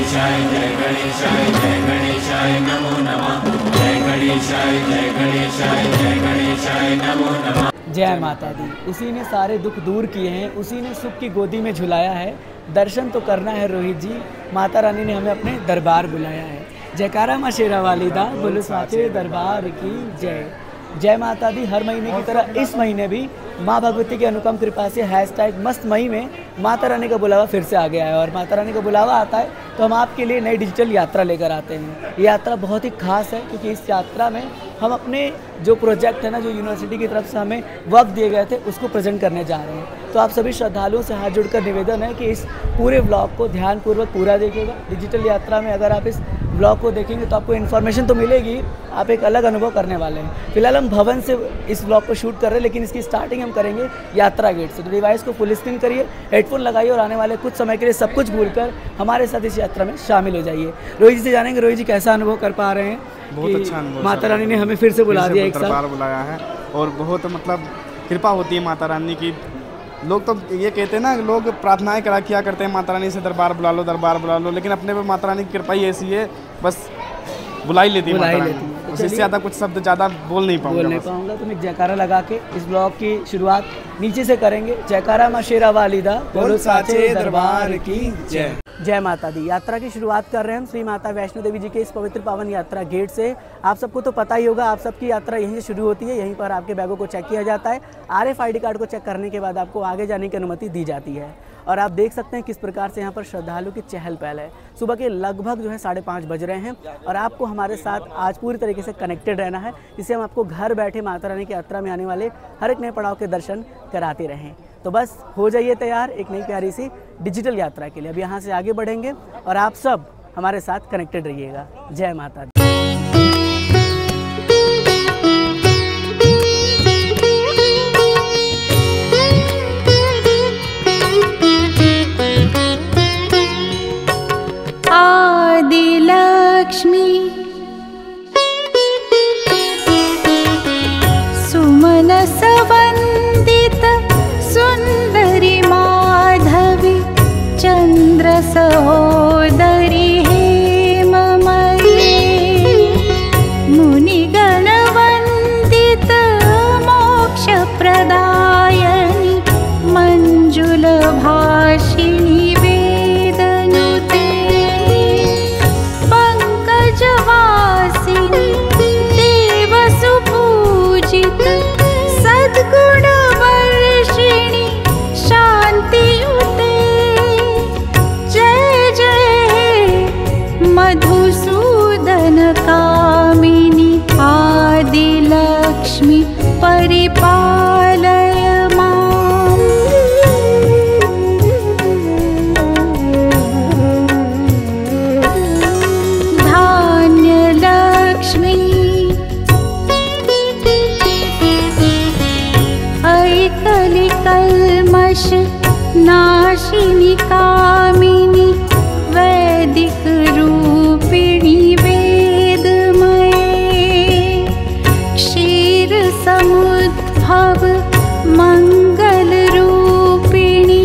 गणेशाय जय गणेशाय जय गणेशाय नमो नमः। जय गणेशाय जय गणेशाय जय गणेशाय नमो नमः। जय माता दी। उसी ने सारे दुख दूर किए हैं, उसी ने सुख की गोदी में झुलाया है। दर्शन तो करना है रोहित जी, माता रानी ने हमें अपने दरबार बुलाया है। जयकारा माँ शेरा वाली दा, बोलो साचे दरबार की जय। जय माता दी। हर महीने की तरह इस महीने भी माँ भगवती की अनुपम कृपा से #मस्त मई में माता रानी का बुलावा फिर से आ गया है। और माता रानी का बुलावा आता है तो हम आपके लिए नई डिजिटल यात्रा लेकर आते हैं। ये यात्रा बहुत ही खास है क्योंकि इस यात्रा में हम अपने जो प्रोजेक्ट है ना, जो यूनिवर्सिटी की तरफ से हमें वक्त दिए गए थे, उसको प्रेजेंट करने जा रहे हैं। तो आप सभी श्रद्धालुओं से हाथ जोड़कर निवेदन है कि इस पूरे व्लॉग को ध्यानपूर्वक पूरा देखिएगा। डिजिटल यात्रा में अगर आप इस व्लॉग को देखेंगे तो आपको इन्फॉर्मेशन तो मिलेगी, आप एक अलग अनुभव करने वाले हैं। फिलहाल हम भवन से इस व्लॉग को शूट कर रहे हैं, लेकिन इसकी स्टार्टिंग हम करेंगे यात्रा गेट से। तो डिवाइस को फुल स्क्रीन करिए, हेडफोन लगाइए और आने वाले कुछ समय के लिए सब कुछ भूलकर हमारे साथ इस यात्रा में शामिल हो जाइए। रोहित जी से जानेंगे, रोहित जी कैसा अनुभव कर पा रहे हैं? बहुत अच्छा अनुभव। माता रानी ने हमें फिर से बुला दिया, एक साथ बुलाया है और बहुत मतलब कृपा होती है माता रानी की। लोग तो ये कहते हैं ना, लोग प्रार्थनाएं करा किया करते हैं माता रानी से, दरबार बुला लो दरबार बुला लो, लेकिन अपने पे माता रानी की कृपा ही ऐसी है, बस बुला ही लेती है माता रानी। उससे ज़्यादा कुछ शब्द ज़्यादा बोल नहीं पाऊंगा। तो मैं जयकारा लगा के इस ब्लॉग की शुरुआत नीचे से करेंगे। जयकारा माँ शेरा वाली दा, बोलो साचे दरबार की जय। जय माता दी। यात्रा की शुरुआत कर रहे हैं हम श्री माता वैष्णो देवी जी के इस पवित्र पावन यात्रा गेट से। आप सबको तो पता ही होगा, आप सबकी यात्रा यहीं से शुरू होती है। यहीं पर आपके बैगों को चेक किया जाता है। RFID कार्ड को चेक करने के बाद आपको आगे जाने की अनुमति दी जाती है। और आप देख सकते हैं किस प्रकार से यहाँ पर श्रद्धालु की चहल पहल है। सुबह के लगभग 5:30 बज रहे हैं और आपको हमारे साथ आज पूरी तरीके से कनेक्टेड रहना है, जिससे हम आपको घर बैठे माता रानी की यात्रा में आने वाले हर एक नए पड़ाव के दर्शन कराते रहें। तो बस हो जाइए तैयार एक नई प्यारी सी डिजिटल यात्रा के लिए। अब यहाँ से आगे बढ़ेंगे और आप सब हमारे साथ कनेक्टेड रहिएगा। जय माता दी। लक्ष्मी सुमनस वंदित सुंदरी माधवी चंद्र सहोदरी हेममयी मुनिगण वंदित मोक्ष प्रदायिनी मंजुल भाषिणी मधुसूदन कामिनी आदिलक्ष्मी परिपालय मां। धान्यलक्ष्मी ऐकलिकल्मष नाशिनी कामिनी वैदिक रूपिणी वेदमये क्षीर समुद्भव मंगल रूपिणी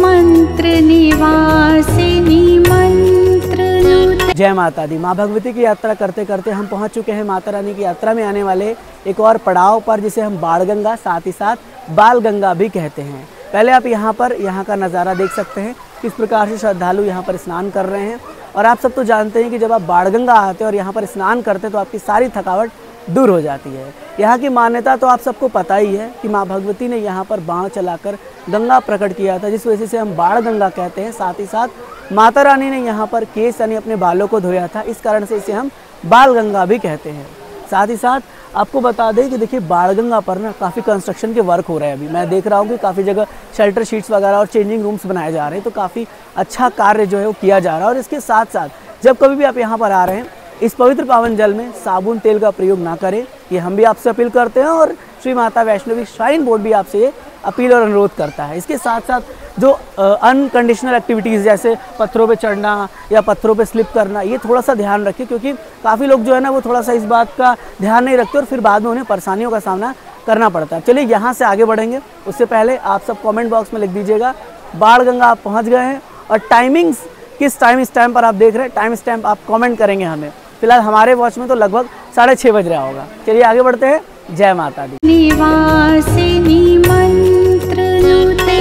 मंत्र निवासिनी मंत्रनुत। जय माता दी। माँ भगवती की यात्रा करते करते हम पहुँच चुके हैं माता रानी की यात्रा में आने वाले एक और पड़ाव पर, जिसे हम बाणगंगा साथ ही साथ बाल गंगा भी कहते हैं। पहले आप यहाँ का नज़ारा देख सकते हैं, किस प्रकार से श्रद्धालु यहाँ पर स्नान कर रहे हैं। और आप सब तो जानते हैं कि जब आप बाणगंगा आते हैं और यहाँ पर स्नान करते हैं तो आपकी सारी थकावट दूर हो जाती है। यहाँ की मान्यता तो आप सबको पता ही है कि माँ भगवती ने यहाँ पर बाण चलाकर गंगा प्रकट किया था, जिस वजह से हम बाणगंगा कहते हैं। साथ ही साथ माता रानी ने यहाँ पर केस यानी अपने बालों को धोया था, इस कारण से इसे हम बाल गंगा भी कहते हैं। साथ ही साथ आपको बता दें कि देखिए बाणगंगा पर ना काफ़ी कंस्ट्रक्शन के वर्क हो रहे हैं। अभी मैं देख रहा हूँ कि काफ़ी जगह शेल्टर शीट्स वगैरह और चेंजिंग रूम्स बनाए जा रहे हैं, तो काफ़ी अच्छा कार्य जो है वो किया जा रहा है। और इसके साथ साथ जब कभी भी आप यहाँ पर आ रहे हैं, इस पवित्र पावन जल में साबुन तेल का प्रयोग ना करें, ये हम भी आपसे अपील करते हैं और श्री माता वैष्णो देवी श्राइन बोर्ड भी आपसे ये अपील और अनुरोध करता है। इसके साथ साथ जो अनकंडीशनल एक्टिविटीज़ जैसे पत्थरों पे चढ़ना या पत्थरों पे स्लिप करना, ये थोड़ा सा ध्यान रखें, क्योंकि काफ़ी लोग जो है ना वो थोड़ा सा इस बात का ध्यान नहीं रखते और फिर बाद में उन्हें परेशानियों का सामना करना पड़ता है। चलिए यहाँ से आगे बढ़ेंगे, उससे पहले आप सब कमेंट बॉक्स में लिख दीजिएगा बाणगंगा आप पहुँच गए हैं और टाइमिंग्स किस टाइम स्टैम्प पर आप देख रहे हैं, टाइम स्टैम्प आप कमेंट करेंगे हमें। फिलहाल हमारे वॉच में तो लगभग 6:30 बज रहा होगा। चलिए आगे बढ़ते हैं। जय माता दी। निवासिनी मंत्रनुते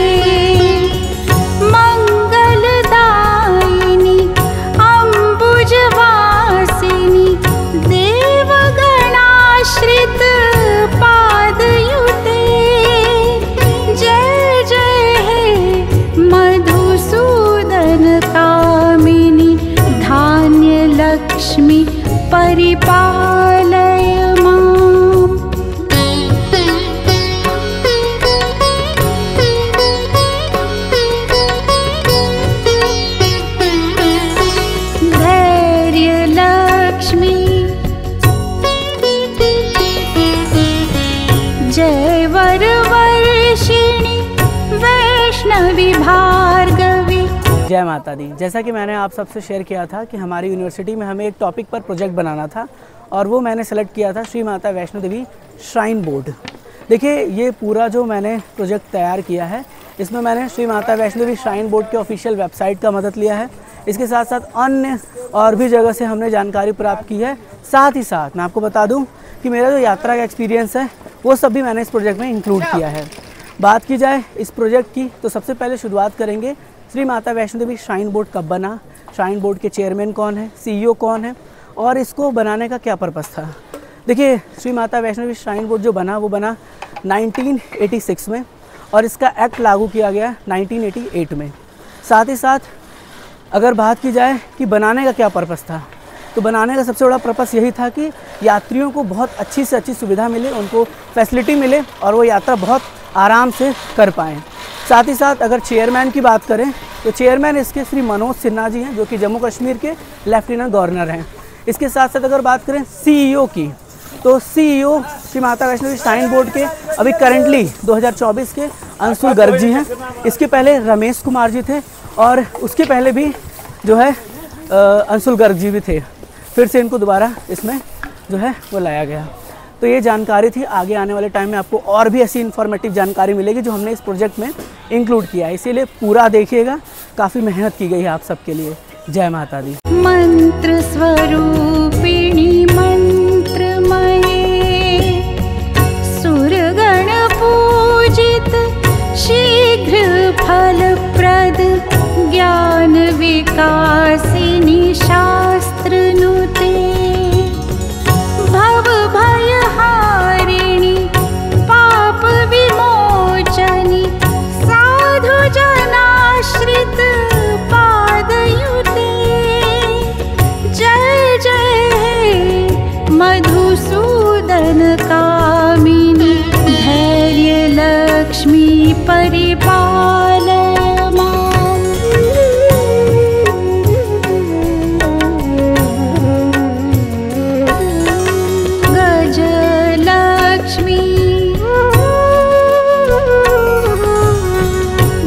मंगलदायिनी अम्बुजवासिनी देवगणाश्रित पादयुते जय जय हे मधुसूदन कामिनी धान्य लक्ष्मी परिपालय माम्। धैर्य लक्ष्मी जय वरवर्षिणी वैष्णवी भार्गवी। जय माता दी। जैसा कि मैंने आप सबसे शेयर किया था कि हमारी यूनिवर्सिटी में हमें एक टॉपिक पर प्रोजेक्ट बनाना था और वो मैंने सेलेक्ट किया था श्री माता वैष्णो देवी श्राइन बोर्ड। देखिए ये पूरा जो मैंने प्रोजेक्ट तैयार किया है इसमें मैंने श्री माता वैष्णो देवी श्राइन बोर्ड के ऑफिशियल वेबसाइट का मदद लिया है। इसके साथ साथ अन्य और भी जगह से हमने जानकारी प्राप्त की है। साथ ही साथ मैं आपको बता दूँ कि मेरा जो यात्रा का एक्सपीरियंस है वो सब भी मैंने इस प्रोजेक्ट में इंक्लूड किया है। बात की जाए इस प्रोजेक्ट की तो सबसे पहले शुरुआत करेंगे श्री माता वैष्णो देवी श्राइन बोर्ड कब बना, श्राइन बोर्ड के चेयरमैन कौन है, CEO कौन है और इसको बनाने का क्या पर्पस था। देखिए श्री माता वैष्णो देवी श्राइन बोर्ड जो बना वो बना 1986 में और इसका एक्ट लागू किया गया 1988 में। साथ ही साथ अगर बात की जाए कि बनाने का क्या पर्पस था तो बनाने का सबसे बड़ा पर्पस यही था कि यात्रियों को बहुत अच्छी से अच्छी सुविधा मिले, उनको फैसिलिटी मिले और वो यात्रा बहुत आराम से कर पाएँ। साथ ही साथ अगर चेयरमैन की बात करें तो चेयरमैन इसके श्री मनोज सिन्हा जी हैं जो कि जम्मू कश्मीर के लेफ्टिनेंट गवर्नर हैं। इसके साथ साथ अगर बात करें CEO की तो CEO Shri Mata Vaishno Devi shrine board के अभी करेंटली 2024 के अंशुल गर्ग जी हैं। इसके पहले रमेश कुमार जी थे और उसके पहले भी जो है अंशुल गर्ग जी भी थे। फिर से इनको दोबारा इसमें जो है वो लाया गया। तो ये जानकारी थी। आगे आने वाले टाइम में आपको और भी ऐसी इन्फॉर्मेटिव जानकारी मिलेगी जो हमने इस प्रोजेक्ट में इंक्लूड किया है, इसीलिए पूरा देखिएगा। काफ़ी मेहनत की गई है आप सबके लिए। जय माता दी। मंत्र स्वरूपिणी मंत्रमये सुरगण पूजित शीघ्र फलप्रद ज्ञान विकासिनी शास्त्रनुते भव भयहारिणी पाप विमोचनी साधु जनाश्रित पादयुते जय जय हे मधुसूदन कामिनी धैर्य लक्ष्मी परिपालय माम्। गजलक्ष्मी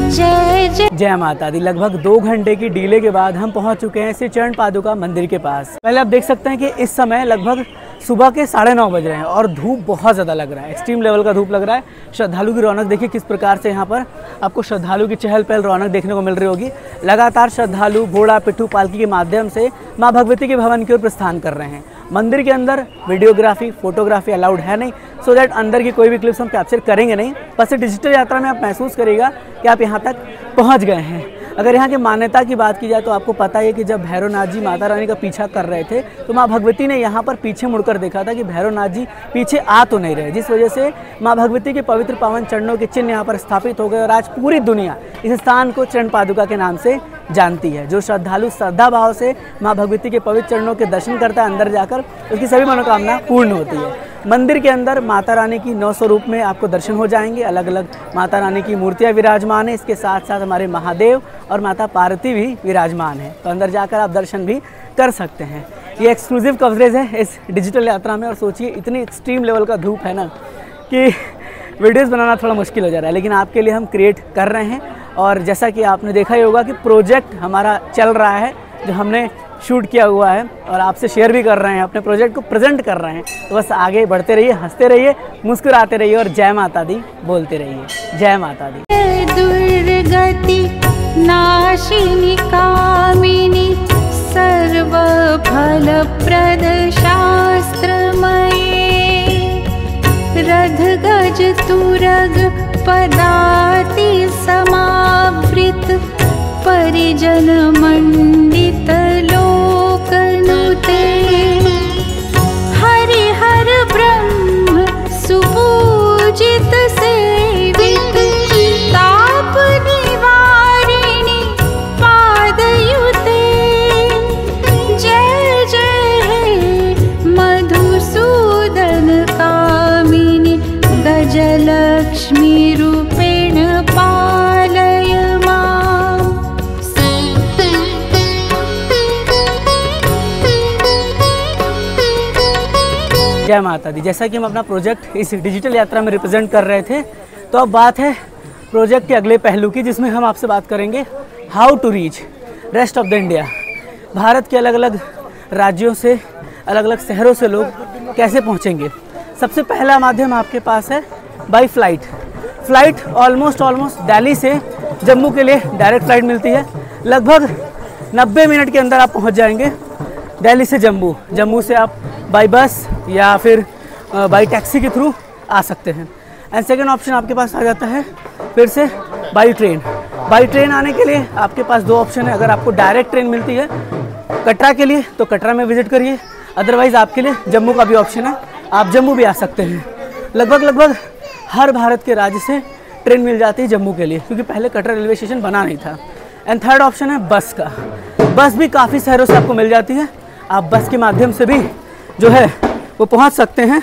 जय जय। जय माता दी। लगभग 2 घंटे की डीले के बाद हम पहुंच चुके हैं श्री चरण पादुका मंदिर के पास। पहले आप देख सकते हैं कि इस समय लगभग सुबह के 9:30 बज रहे हैं और धूप बहुत ज़्यादा लग रहा है, एक्सट्रीम लेवल का धूप लग रहा है। श्रद्धालु की रौनक देखिए किस प्रकार से यहाँ पर आपको श्रद्धालु की चहल पहल रौनक देखने को मिल रही होगी। लगातार श्रद्धालु घोड़ा पिट्ठू पालकी के माध्यम से माँ भगवती के भवन की ओर प्रस्थान कर रहे हैं। मंदिर के अंदर वीडियोग्राफी फोटोग्राफी अलाउड है नहीं, सो दैट अंदर की कोई भी क्लिप्स हम कैप्चर करेंगे नहीं। बस डिजिटल यात्रा में आप महसूस करिएगा कि आप यहाँ तक पहुँच गए हैं। अगर यहाँ की मान्यता की बात की जाए तो आपको पता है कि जब भैरवनाथ जी माता रानी का पीछा कर रहे थे तो माँ भगवती ने यहाँ पर पीछे मुड़कर देखा था कि भैरवनाथ जी पीछे आ तो नहीं रहे, जिस वजह से माँ भगवती के पवित्र पावन चरणों के चिन्ह यहाँ पर स्थापित हो गए और आज पूरी दुनिया इस स्थान को चरण पादुका के नाम से जानती है। जो श्रद्धालु श्रद्धा भाव से माँ भगवती के पवित्र चरणों के दर्शन करता है अंदर जाकर, उसकी सभी मनोकामना पूर्ण होती है। मंदिर के अंदर माता रानी की 9 स्वरूप में आपको दर्शन हो जाएंगे। अलग अलग माता रानी की मूर्तियाँ विराजमान है। इसके साथ साथ हमारे महादेव और माता पार्वती भी विराजमान है, तो अंदर जाकर आप दर्शन भी कर सकते हैं। ये एक्सक्लूसिव कवरेज है इस डिजिटल यात्रा में। और सोचिए इतनी एक्सट्रीम लेवल का धूप है ना कि वीडियोस बनाना थोड़ा मुश्किल हो जा रहा है, लेकिन आपके लिए हम क्रिएट कर रहे हैं। और जैसा कि आपने देखा ही होगा कि प्रोजेक्ट हमारा चल रहा है, जो हमने शूट किया हुआ है और आपसे शेयर भी कर रहे हैं, अपने प्रोजेक्ट को प्रेजेंट कर रहे हैं। तो बस आगे बढ़ते रहिए, हंसते रहिए, मुस्कुराते रहिए और जय माता दी बोलते रहिए। जय माता दी। दुर्गति नाशिनी कामिनी सर्वफलप्रद शास्त्रमये रथ गज तुरग पदाति समावृत परिजन मंडित लोकनुते हरिहर ब्रह्म सुपूजित सेवित ताप निवारिणी पादयुते जय जय हे मधुसूदन कामिनी गजलक्ष्मी रूपेण पालय माम्। जय माता दी। जैसा कि हम अपना प्रोजेक्ट इस डिजिटल यात्रा में रिप्रेजेंट कर रहे थे, तो अब बात है प्रोजेक्ट के अगले पहलू की, जिसमें हम आपसे बात करेंगे how to reach rest of the India. Bharat के अलग अलग राज्यों से, अलग अलग शहरों से लोग कैसे पहुंचेंगे। सबसे पहला माध्यम आपके पास है by flight. Flight almost Delhi से जम्मू के लिए डायरेक्ट फ़्लाइट मिलती है। लगभग 90 मिनट के अंदर आप पहुंच जाएंगे दिल्ली से जम्मू। जम्मू से आप बाई बस या फिर बाई टैक्सी के थ्रू आ सकते हैं। एंड सेकेंड ऑप्शन आपके पास आ जाता है फिर से बाई ट्रेन। बाई ट्रेन आने के लिए आपके पास दो ऑप्शन है। अगर आपको डायरेक्ट ट्रेन मिलती है कटरा के लिए तो कटरा में विज़िट करिए, अदरवाइज़ आपके लिए जम्मू का भी ऑप्शन है, आप जम्मू भी आ सकते हैं। लगभग हर भारत के राज्य से ट्रेन मिल जाती है जम्मू के लिए, क्योंकि पहले कटरा रेलवे स्टेशन बना नहीं था। एंड थर्ड ऑप्शन है बस का। बस भी काफ़ी शहरों से आपको मिल जाती है। आप बस के माध्यम से भी जो है वो पहुंच सकते हैं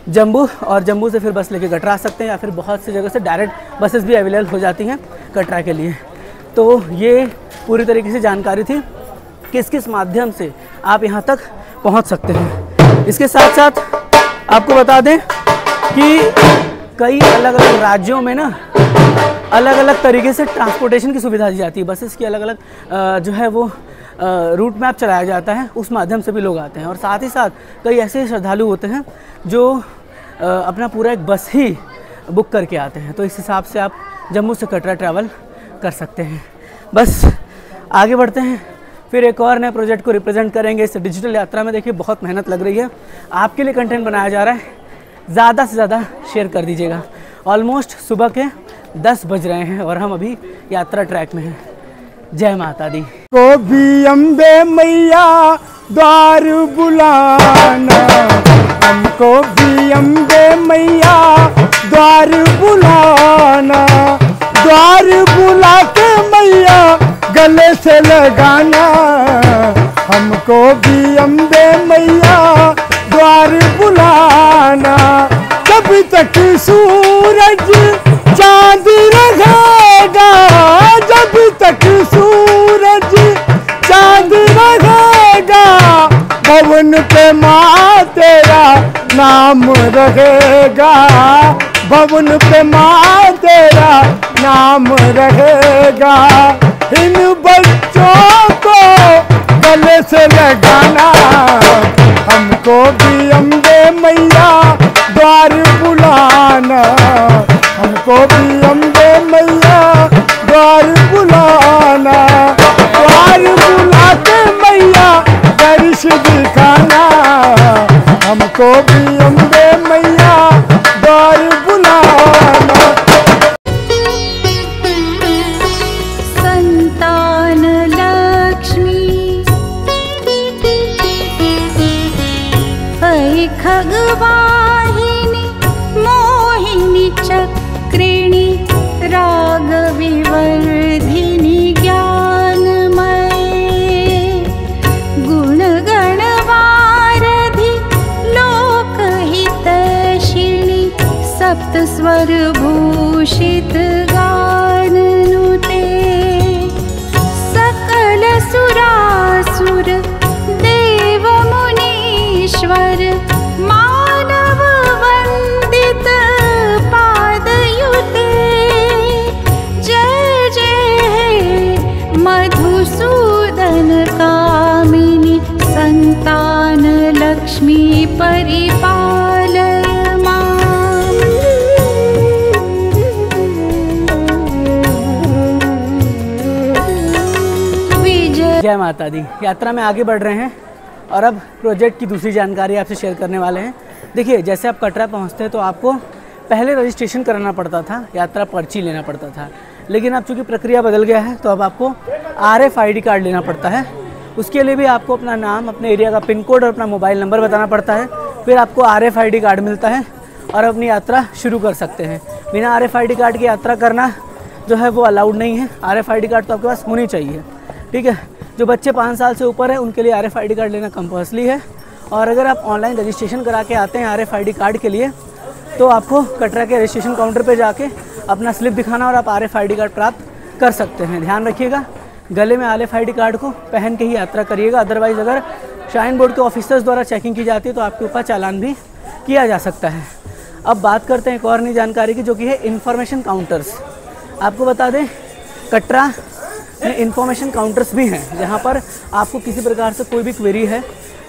जम्मू, और जम्मू से फिर बस लेके कटरा आ सकते हैं, या फिर बहुत सी जगह से डायरेक्ट बसेस भी अवेलेबल हो जाती हैं कटरा के लिए। तो ये पूरी तरीके से जानकारी थी किस किस माध्यम से आप यहाँ तक पहुँच सकते हैं। इसके साथ साथ आपको बता दें कि कई अलग अलग राज्यों में ना अलग अलग तरीके से ट्रांसपोर्टेशन की सुविधा दी जाती है। बसेस की अलग अलग जो है वो रूट मैप चलाया जाता है, उस माध्यम से भी लोग आते हैं। और साथ ही साथ कई ऐसे श्रद्धालु होते हैं जो अपना पूरा एक बस ही बुक करके आते हैं। तो इस हिसाब से आप जम्मू से कटरा ट्रैवल कर सकते हैं। बस आगे बढ़ते हैं, फिर एक और नए प्रोजेक्ट को रिप्रेजेंट करेंगे इस डिजिटल यात्रा में। देखिए बहुत मेहनत लग रही है, आपके लिए कंटेंट बनाया जा रहा है, ज़्यादा से ज़्यादा शेयर कर दीजिएगा। ऑलमोस्ट सुबह के 10 बज रहे हैं और हम अभी यात्रा ट्रैक में हैं। जय माता दी। को भी अम्बे मैया द्वार बुलाना, हमको भी अम्बे मैया द्वार बुलाना, द्वार बुला के मैया गले से लगाना, हमको भी अम्बे मैया द्वार बुलाना। जब तक सूरज चांद रहेगा, जब तक सूरज चांद रहेगा, भवन पे माँ तेरा नाम रहेगा, भवन पे माँ तेरा नाम रहेगा। इन बच्चों को गले से लगाना, हमको भी अम्बे मैया द्वार बुलाना, हमको भी अम्बे मैया द्वार बुलाना, द्वार बुला के मैया दर्श दिखाना, हमको भी अम्बे मैया द्वार बुलाना। संतान लक्ष्मी ऐ खगवाहिनी मोहिनी चक्रिणी रागविवर्धिनी ज्ञानमयी गुणगणवारधि लोकहितैषिणी सप्तस्वरभूषित गाननुते सकल सुरासुर देव मुनीश्वर मानव वंदित पादयुते जय जय मधुसूदन कामिनी संतान लक्ष्मी परिपालय माम्। जय माता दी। यात्रा में आगे बढ़ रहे हैं और अब प्रोजेक्ट की दूसरी जानकारी आपसे शेयर करने वाले हैं। देखिए, जैसे आप कटरा पहुंचते हैं तो आपको पहले रजिस्ट्रेशन कराना पड़ता था, यात्रा पर्ची लेना पड़ता था, लेकिन अब चूँकि प्रक्रिया बदल गया है तो अब आपको RFID कार्ड लेना पड़ता है। उसके लिए भी आपको अपना नाम, अपने एरिया का पिन कोड और अपना मोबाइल नंबर बताना पड़ता है। फिर आपको RFID कार्ड मिलता है और अपनी यात्रा शुरू कर सकते हैं। बिना RFID कार्ड की यात्रा करना जो है वो अलाउड नहीं है। RFID कार्ड तो आपके पास होनी चाहिए, ठीक है। जो बच्चे 5 साल से ऊपर है उनके लिए RFID कार्ड लेना कंपल्सरी है। और अगर आप ऑनलाइन रजिस्ट्रेशन करा के आते हैं RFID कार्ड के लिए तो आपको कटरा के रजिस्ट्रेशन काउंटर पे जाके अपना स्लिप दिखाना और आप RFID कार्ड प्राप्त कर सकते हैं। ध्यान रखिएगा, गले में RFID कार्ड को पहन के ही यात्रा करिएगा, अदरवाइज़ अगर श्राइन बोर्ड के ऑफिसर्स द्वारा चेकिंग की जाती है तो आपके ऊपर चालान भी किया जा सकता है। अब बात करते हैं एक और नई जानकारी की, जो कि है इन्फॉर्मेशन काउंटर्स। आपको बता दें, कटरा में इन्फॉर्मेशन काउंटर्स भी हैं, जहाँ पर आपको किसी प्रकार से कोई भी क्वेरी है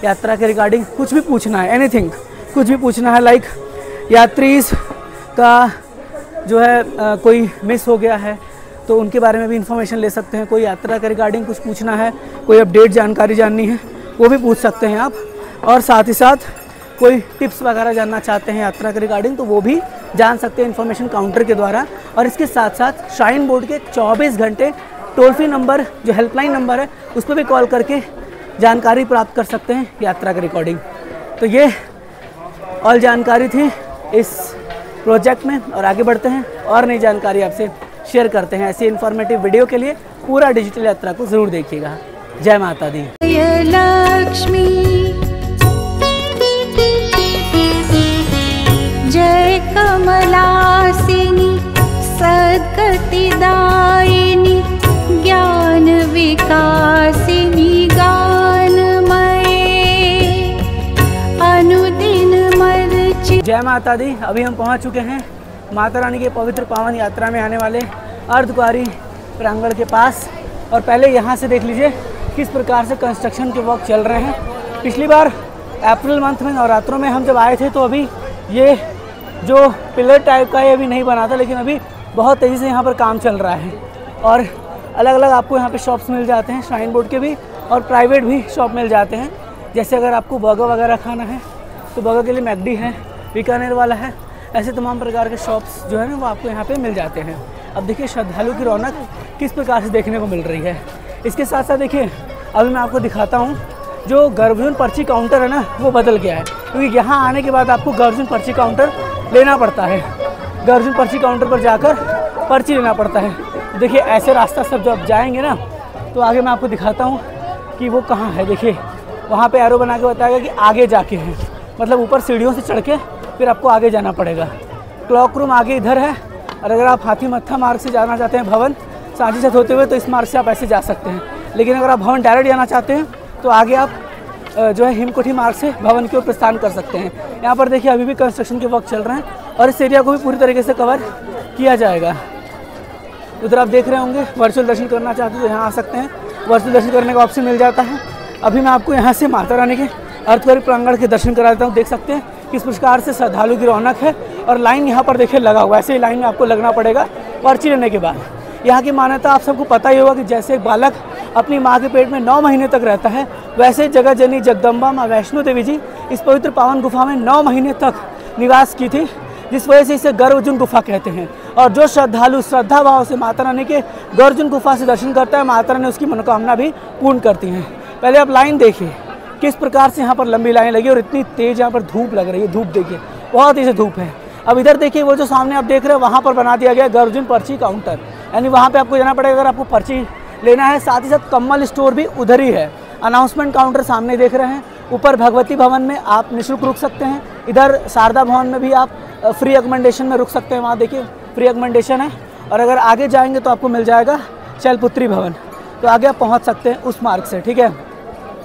यात्रा के रिगार्डिंग, कुछ भी पूछना है, एनीथिंग, कुछ भी पूछना है, लाइक यात्रीज का जो है कोई मिस हो गया है तो उनके बारे में भी इन्फॉर्मेशन ले सकते हैं। कोई यात्रा के रिगार्डिंग कुछ पूछना है, कोई अपडेट जानकारी जाननी है, वो भी पूछ सकते हैं आप। और साथ ही साथ कोई टिप्स वगैरह जानना चाहते हैं यात्रा के रिगार्डिंग तो वो भी जान सकते हैं इन्फॉर्मेशन काउंटर के द्वारा। और इसके साथ साथ श्राइन बोर्ड के 24 घंटे टोल फ्री नंबर, जो हेल्पलाइन नंबर है, उस पर भी कॉल करके जानकारी प्राप्त कर सकते हैं यात्रा के रिकॉर्डिंग। तो ये ऑल जानकारी थी इस प्रोजेक्ट में, और आगे बढ़ते हैं और नई जानकारी आपसे शेयर करते हैं। ऐसी इन्फॉर्मेटिव वीडियो के लिए पूरा डिजिटल यात्रा को ज़रूर देखिएगा। जय माता दी। जय लक्ष्मी, जय कमलासिनी, सद्गतिदायिनी, ज्ञान विकासिनी, गानमये, अनुदिन मर्चि। जय माता दी। अभी हम पहुंच चुके हैं माता रानी के पवित्र पावन यात्रा में आने वाले अर्धकुंवारी प्रांगण के पास। और पहले यहाँ से देख लीजिए किस प्रकार से कंस्ट्रक्शन के वर्क चल रहे हैं। पिछली बार अप्रैल मंथ में नवरात्रों में हम जब आए थे तो अभी ये जो पिलर टाइप का ये अभी नहीं बना था, लेकिन अभी बहुत तेज़ी से यहाँ पर काम चल रहा है। और अलग अलग आपको यहाँ पे शॉप्स मिल जाते हैं, श्राइन बोर्ड के भी और प्राइवेट भी शॉप मिल जाते हैं। जैसे अगर आपको बर्गर वगैरह खाना है तो बर्गर के लिए मैकडी है, बीकानेर वाला है, ऐसे तमाम प्रकार के शॉप्स जो है ना वो आपको यहाँ पे मिल जाते हैं। अब देखिए श्रद्धालु की रौनक किस प्रकार से देखने को मिल रही है। इसके साथ साथ देखिए अभी मैं आपको दिखाता हूँ, जो गर्भजून पर्ची काउंटर है ना वो बदल गया है, क्योंकि यहाँ आने के बाद आपको गर्भजून पर्ची काउंटर लेना पड़ता है। गर्भजून पर्ची काउंटर पर जाकर पर्ची लेना पड़ता है। देखिए ऐसे रास्ता सब जब जाएंगे ना तो आगे मैं आपको दिखाता हूँ कि वो कहाँ है। देखिए वहाँ पे एरो बना के बताएगा कि आगे जाके है, मतलब ऊपर सीढ़ियों से चढ़ के फिर आपको आगे जाना पड़ेगा। क्लॉक रूम आगे इधर है, और अगर आप हाथी मत्था मार्ग से जाना चाहते हैं भवन सांची से होते हुए तो इस मार्ग से आप ऐसे जा सकते हैं। लेकिन अगर आप भवन डायरेक्ट जाना चाहते हैं तो आगे आप जो है हिमकोठी मार्ग से भवन की ओर प्रस्थान कर सकते हैं। यहाँ पर देखिए अभी भी कंस्ट्रक्शन के वर्क चल रहे हैं और इस एरिया को भी पूरी तरीके से कवर किया जाएगा। उधर आप देख रहे होंगे, वर्चुअल दर्शन करना चाहते हैं तो यहाँ आ सकते हैं, वर्चुअल दर्शन करने का ऑप्शन मिल जाता है। अभी मैं आपको यहाँ से माता रानी के अर्धकुंवारी प्रांगण के दर्शन करा देता हूँ। देख सकते हैं किस प्रकार से श्रद्धालु की रौनक है और लाइन यहाँ पर देखिए लगा हुआ है। ऐसे ही लाइन में आपको लगना पड़ेगा पर्ची लेने के बाद। यहाँ की मान्यता आप सबको पता ही होगा कि जैसे एक बालक अपनी माँ के पेट में 9 महीने तक रहता है, वैसे जगत जननी जगदम्बा माँ वैष्णो देवी जी इस पवित्र पावन गुफा में 9 महीने तक निवास की थी, जिस वजह से इसे गर्भजून गुफा कहते हैं। और जो श्रद्धालु श्रद्धा भाव से माता रानी के गर्भजून गुफा से दर्शन करता है, माता रानी उसकी मनोकामना भी पूर्ण करती हैं। पहले आप लाइन देखिए किस प्रकार से यहाँ पर लंबी लाइन लगी और इतनी तेज यहाँ पर धूप लग रही है। धूप देखिए, बहुत तेज धूप है। अब इधर देखिए वो जो सामने आप देख रहे हैं वहाँ पर बना दिया गया गर्भजून पर्ची काउंटर, यानी वहाँ पे आपको जाना पड़ेगा अगर आपको पर्ची लेना है। साथ ही साथ कम्बल स्टोर भी उधर ही है। अनाउंसमेंट काउंटर सामने देख रहे हैं। ऊपर भगवती भवन में आप निःशुल्क रुक सकते हैं। इधर शारदा भवन में भी आप फ्री अकोमोडेशन में रुक सकते हैं। वहाँ देखिए फ्री अकोमोडेशन है। और अगर आगे जाएंगे तो आपको मिल जाएगा शैलपुत्री भवन, तो आगे आप पहुँच सकते हैं उस मार्ग से, ठीक है।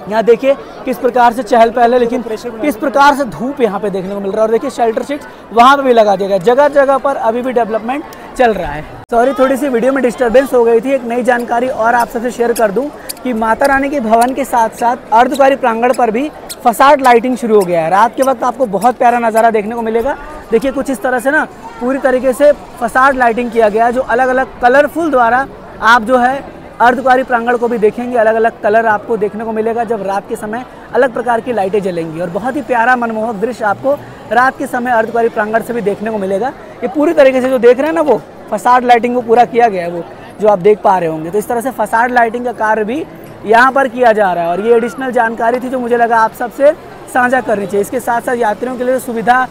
यहाँ देखिए किस प्रकार से चहल पहल है, लेकिन किस प्रकार से धूप यहाँ पे देखने को मिल रहा है। और देखिए शेल्टर शीट्स वहाँ पे भी लगा दिया गया। जगह जगह पर अभी भी डेवलपमेंट चल रहा है। सॉरी, थोड़ी सी वीडियो में डिस्टर्बेंस हो गई थी। एक नई जानकारी और आप सबसे शेयर कर दूं कि माता रानी के भवन के साथ साथ अर्धकुंवारी प्रांगण पर भी फसाड लाइटिंग शुरू हो गया है। रात के वक्त आपको बहुत प्यारा नज़ारा देखने को मिलेगा। देखिए कुछ इस तरह से ना पूरी तरीके से फसाड लाइटिंग किया गया है, जो अलग अलग कलरफुल द्वारा आप जो है अर्धकुंवारी प्रांगण को भी देखेंगे। अलग अलग कलर आपको देखने को मिलेगा जब रात के समय अलग प्रकार की लाइटें जलेंगी, और बहुत ही प्यारा मनमोहक दृश्य आपको रात के समय अर्धकुंवारी प्रांगण से भी देखने को मिलेगा। ये पूरी तरीके से जो देख रहे हैं ना, वो फसाड लाइटिंग को पूरा किया गया है, वो जो आप देख पा रहे होंगे। तो इस तरह से फसाड लाइटिंग का कार्य भी यहाँ पर किया जा रहा है, और ये एडिशनल जानकारी थी जो मुझे लगा आप सबसे साझा करनी चाहिए। इसके साथ साथ यात्रियों के लिए सुविधा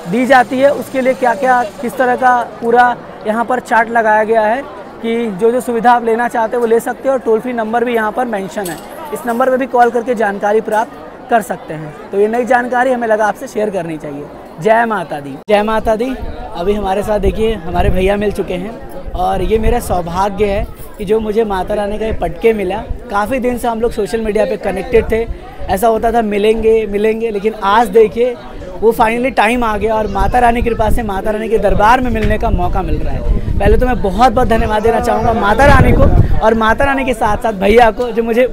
दी जाती है, उसके लिए क्या क्या किस तरह का पूरा यहाँ पर चार्ट लगाया गया है कि जो जो सुविधा आप लेना चाहते हैं वो ले सकते हो, और टोल फ्री नंबर भी यहाँ पर मेंशन है। इस नंबर पे भी कॉल करके जानकारी प्राप्त कर सकते हैं। तो ये नई जानकारी हमें लगा आपसे शेयर करनी चाहिए। जय माता दी, जय माता दी। अभी हमारे साथ देखिए हमारे भैया मिल चुके हैं, और ये मेरा सौभाग्य है कि जो मुझे माता रानी का ये पटके मिला। काफ़ी दिन से हम लोग सोशल मीडिया पे कनेक्टेड थे, ऐसा होता था मिलेंगे मिलेंगे, लेकिन आज देखिए वो फाइनली टाइम आ गया, और माता रानी की कृपा से माता रानी के दरबार में मिलने का मौका मिल रहा है। पहले तो मैं बहुत बहुत धन्यवाद देना चाहूँगा माता रानी को, और माता रानी के साथ साथ भैया को जो मुझे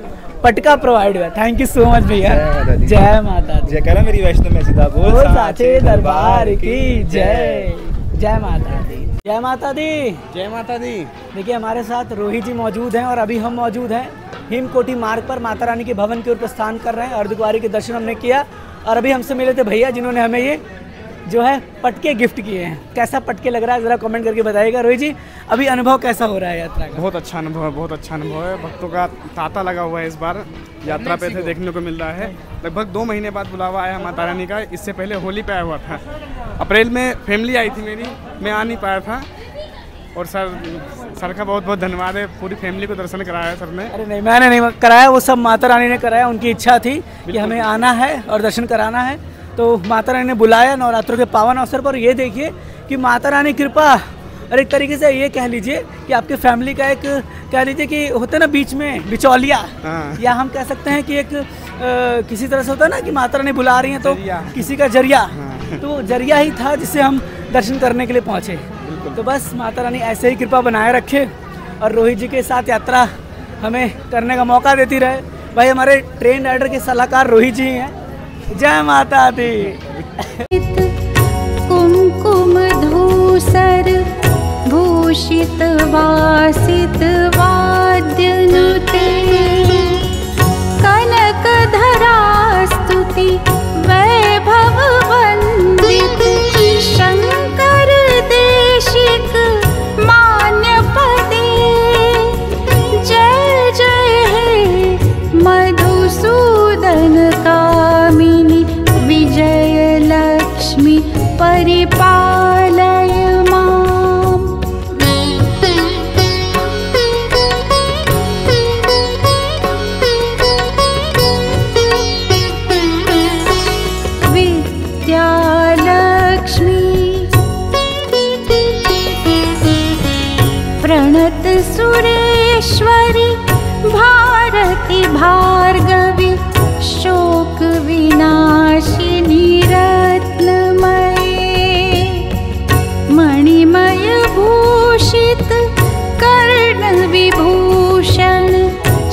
पटका प्रोवाइड हुआ। थैंक यू सो मच भैया। जय माता दी। जय करा मेरी वैष्णो में सीधा बोल साचे दरबार की जय। जय माता दी, जय माता दी, जय माता दी। देखिए हमारे साथ रोहित जी मौजूद हैं, और अभी हम मौजूद हैं हिमकोटी मार्ग पर माता रानी के भवन की ओर प्रस्थान कर रहे हैं। अर्धकुंवारी के दर्शन हमने किया, और अभी हमसे मिले थे भैया जिन्होंने हमें ये जो है पटके गिफ्ट किए हैं। कैसा पटके लग रहा है ज़रा कमेंट करके बताइएगा। रोहित जी, अभी अनुभव कैसा हो रहा है यात्रा का? बहुत अच्छा अनुभव है, बहुत अच्छा अनुभव है। भक्तों का तांता लगा हुआ है, इस बार यात्रा पे थे देखने को मिल रहा है। लगभग 2 महीने बाद बुलावा आया माता रानी का। इससे पहले होली पे आया हुआ था, अप्रैल में फैमिली आई थी मेरी, मैं आ नहीं पाया था। और सर का बहुत बहुत धन्यवाद है, पूरी फैमिली को दर्शन कराया है सर ने। अरे नहीं, मैंने नहीं कराया, वो सब माता रानी ने कराया। उनकी इच्छा थी कि हमें आना है और दर्शन कराना है, तो माता रानी ने बुलाया नवरात्रों के पावन अवसर पर। ये देखिए कि माता रानी कृपा, और एक तरीके से ये कह लीजिए कि आपके फैमिली का एक कह लीजिए कि होता है ना बीच में बिचौलिया, या हम कह सकते हैं कि एक किसी तरह से होता है ना कि माता रानी बुला रही हैं तो किसी का जरिया, तो जरिया ही था जिससे हम दर्शन करने के लिए पहुँचे। तो बस माता रानी ऐसे ही कृपा बनाए रखे, और रोहित जी के साथ यात्रा हमें करने का मौका देती रहे। भाई हमारे ट्रेन राइडर के सलाहकार रोहित जी हैं। जय माता दी। कुमकुम धूसर भूषित वासित वाद्यनुते कनक धरा स्तुति वैभव वंदित शंकर देशिक मान्यपते। जय जय हे मधुसूदन कामिनी विजय लक्ष्मी परिपालय माम्। विद्यालक्ष्मी प्रणत सुरेश्वरी भारती भार्गवी शोक विनाशिनी रत्नमये मणिमय भूषित कर्ण विभूषण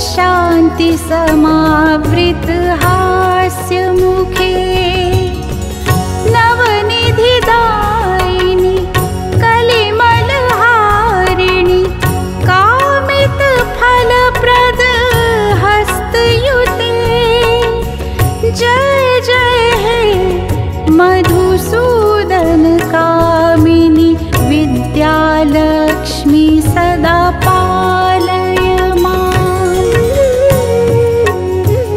शांति समावृत हास्य मुखे नवनिधि दायिनी कलिमल हारिणी कामित फलप्रद हस्तयुते। जय जय हे मधुसूदन कामिनी विद्यालक्ष्मी सदा पालय माम्।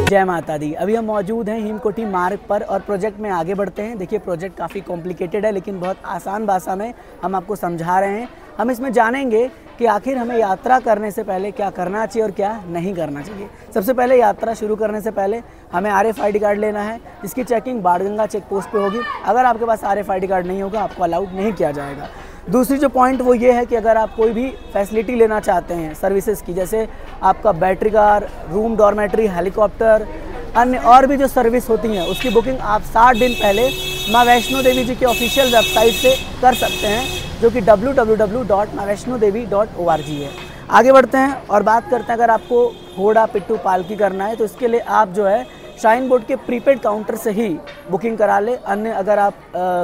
जय माता दी। अभी हम मौजूद हैं हिमकोटी मार्ग पर, और प्रोजेक्ट में आगे बढ़ते हैं। देखिए प्रोजेक्ट काफ़ी कॉम्प्लिकेटेड है, लेकिन बहुत आसान भाषा में हम आपको समझा रहे हैं। हम इसमें जानेंगे कि आखिर हमें यात्रा करने से पहले क्या करना चाहिए और क्या नहीं करना चाहिए। सबसे पहले यात्रा शुरू करने से पहले हमें RFID कार्ड लेना है, जिसकी चेकिंग बाणगंगा चेक पोस्ट पे होगी। अगर आपके पास RFID कार्ड नहीं होगा, आपको अलाउड नहीं किया जाएगा। दूसरी जो पॉइंट वो ये है कि अगर आप कोई भी फैसिलिटी लेना चाहते हैं सर्विसेज की, जैसे आपका battery car, room dormitory, helicopter, अन्य और भी जो सर्विस होती हैं, उसकी बुकिंग आप 60 दिन पहले माँ वैष्णो देवी जी के ऑफिशियल वेबसाइट से कर सकते हैं, जो कि www.maavaishnodevi.org है। आगे बढ़ते हैं और बात करते हैं, अगर आपको घोड़ा पिट्ठू पालकी करना है तो इसके लिए आप जो है श्राइन बोर्ड के प्रीपेड काउंटर से ही बुकिंग करा ले। अन्य अगर आप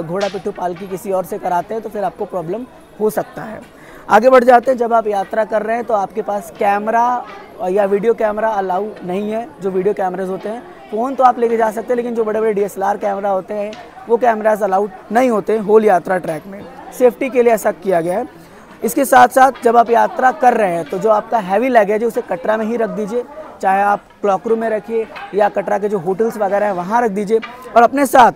घोड़ा पिट्ठू पालकी किसी और से कराते हैं तो फिर आपको प्रॉब्लम हो सकता है। आगे बढ़ जाते हैं। जब आप यात्रा कर रहे हैं तो आपके पास कैमरा या वीडियो कैमरा अलाउ नहीं है। जो वीडियो कैमराज होते हैं, फ़ोन तो आप लेके जा सकते हैं, लेकिन जो बड़े बड़े DSLR कैमरा होते हैं वो कैमराज अलाउड नहीं होते होल यात्रा ट्रैक में। सेफ्टी के लिए ऐसा किया गया है। इसके साथ साथ जब आप यात्रा कर रहे हैं तो जो आपका हैवी लगेज है उसे कटरा में ही रख दीजिए, चाहे आप क्लॉक रूम में रखिए या कटरा के जो होटल्स वगैरह हैं वहाँ रख दीजिए। और अपने साथ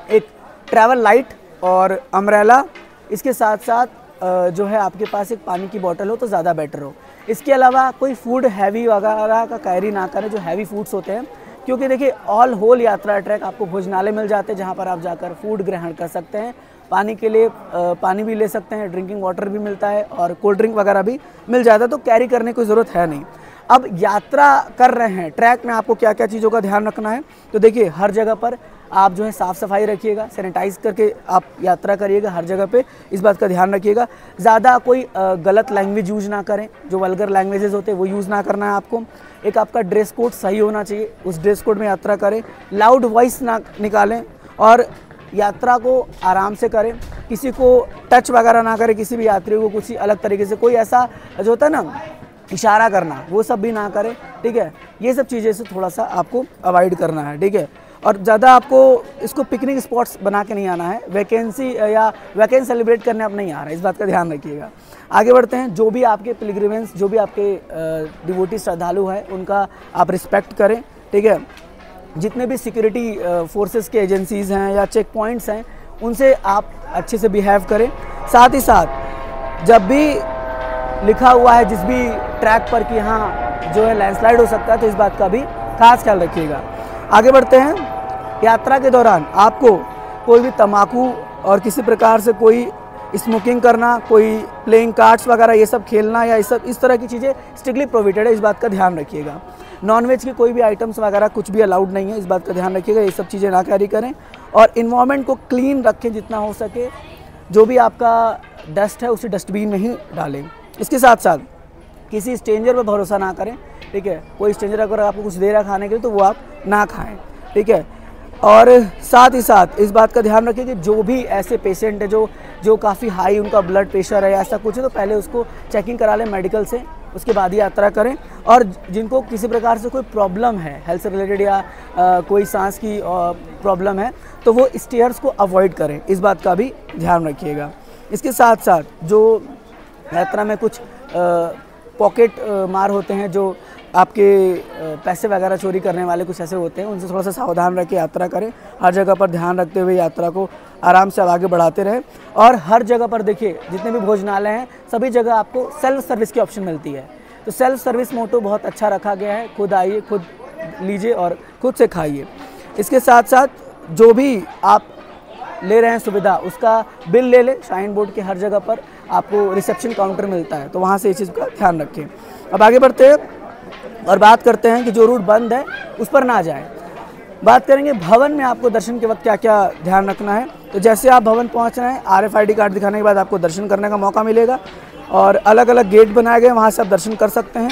एक ट्रैवल लाइट और अम्ब्रेला, इसके साथ साथ जो है आपके पास एक पानी की बोतल हो तो ज़्यादा बेटर हो। इसके अलावा कोई फूड हैवी वगैरह का कैरी ना करें, जो हैवी फूड्स होते हैं, क्योंकि देखिए ऑल होल यात्रा ट्रैक आपको भोजनालय मिल जाते हैं जहाँ पर आप जाकर फूड ग्रहण कर सकते हैं। पानी के लिए पानी भी ले सकते हैं, ड्रिंकिंग वाटर भी मिलता है और कोल्ड ड्रिंक वगैरह भी मिल जाता है, तो कैरी करने की ज़रूरत है नहीं। अब यात्रा कर रहे हैं ट्रैक में आपको क्या क्या चीज़ों का ध्यान रखना है, तो देखिए हर जगह पर आप जो है साफ़ सफाई रखिएगा, सैनिटाइज करके आप यात्रा करिएगा हर जगह पे, इस बात का ध्यान रखिएगा। ज़्यादा कोई गलत लैंग्वेज यूज़ ना करें, जो वल्गर लैंग्वेजेस होते हैं वो यूज़ ना करना है आपको। एक आपका ड्रेस कोड सही होना चाहिए, उस ड्रेस कोड में यात्रा करें। लाउड वॉइस ना निकालें और यात्रा को आराम से करें। किसी को टच वगैरह ना करें, किसी भी यात्री को कुछ अलग तरीके से, कोई ऐसा जो होता है ना इशारा करना, वो सब भी ना करें, ठीक है। ये सब चीज़ें से थोड़ा सा आपको अवॉइड करना है, ठीक है। और ज़्यादा आपको इसको पिकनिक स्पॉट्स बना के नहीं आना है, वैकेंसी या वैकेंड सेलिब्रेट करने आप नहीं आ रहे, इस बात का ध्यान रखिएगा। आगे बढ़ते हैं। जो भी आपके पिलग्रिमेंस, जो भी आपके डिवोटी श्रद्धालु हैं, उनका आप रिस्पेक्ट करें, ठीक है। जितने भी सिक्योरिटी फोर्सेस के एजेंसीज़ हैं या चेक पॉइंट्स हैं, उनसे आप अच्छे से बिहेव करें। साथ ही साथ जब भी लिखा हुआ है जिस भी ट्रैक पर कि हाँ जो है लैंडस्लाइड हो सकता है, तो इस बात का भी खास ख्याल रखिएगा। आगे बढ़ते हैं। यात्रा के दौरान आपको कोई भी तंबाकू और किसी प्रकार से कोई स्मोकिंग करना, कोई प्लेइंग कार्ड्स वगैरह ये सब खेलना या इस तरह की चीज़ें स्ट्रिक्टली प्रोहिबिटेड है, इस बात का ध्यान रखिएगा। नॉनवेज के कोई भी आइटम्स वगैरह कुछ भी अलाउड नहीं है, इस बात का ध्यान रखिएगा। ये सब चीज़ें ना कैरी करें और इन्वायरमेंट को क्लीन रखें जितना हो सके। जो भी आपका डस्ट है उसे डस्टबिन में ही डालें। इसके साथ साथ किसी स्ट्रेंजर पर भरोसा ना करें, ठीक है। कोई स्ट्रेंजर अगर आपको कुछ दे रहा है खाने के लिए तो वो आप ना खाएं, ठीक है। और साथ ही साथ इस बात का ध्यान रखें कि जो भी ऐसे पेशेंट है जो काफ़ी हाई उनका ब्लड प्रेशर है या ऐसा कुछ है, तो पहले उसको चेकिंग करा लें मेडिकल से, उसके बाद ही यात्रा करें। और जिनको किसी प्रकार से कोई प्रॉब्लम है हेल्थ से रिलेटेड या कोई सांस की प्रॉब्लम है, तो वो स्टेयर्स को अवॉइड करें, इस बात का भी ध्यान रखिएगा। इसके साथ साथ जो यात्रा में कुछ पॉकेट मार होते हैं, जो आपके पैसे वगैरह चोरी करने वाले कुछ ऐसे होते हैं, उनसे थोड़ा सा सावधान रह के यात्रा करें। हर जगह पर ध्यान रखते हुए यात्रा को आराम से आगे बढ़ाते रहें। और हर जगह पर देखिए जितने भी भोजनालय हैं सभी जगह आपको सेल्फ सर्विस की ऑप्शन मिलती है, तो सेल्फ सर्विस मोटो बहुत अच्छा रखा गया है। खुद आइए, खुद लीजिए और खुद से खाइए। इसके साथ साथ जो भी आप ले रहे हैं सुविधा, उसका बिल ले लें। श्राइन बोर्ड के हर जगह पर आपको रिसेप्शन काउंटर मिलता है, तो वहाँ से इस चीज़ का ध्यान रखें। अब आगे बढ़ते हैं और बात करते हैं कि जो रूट बंद है उस पर ना जाएं। बात करेंगे भवन में आपको दर्शन के वक्त क्या क्या ध्यान रखना है। तो जैसे आप भवन पहुंच रहे हैं, RFID कार्ड दिखाने के बाद आपको दर्शन करने का मौका मिलेगा और अलग अलग गेट बनाए गए, वहां से आप दर्शन कर सकते हैं।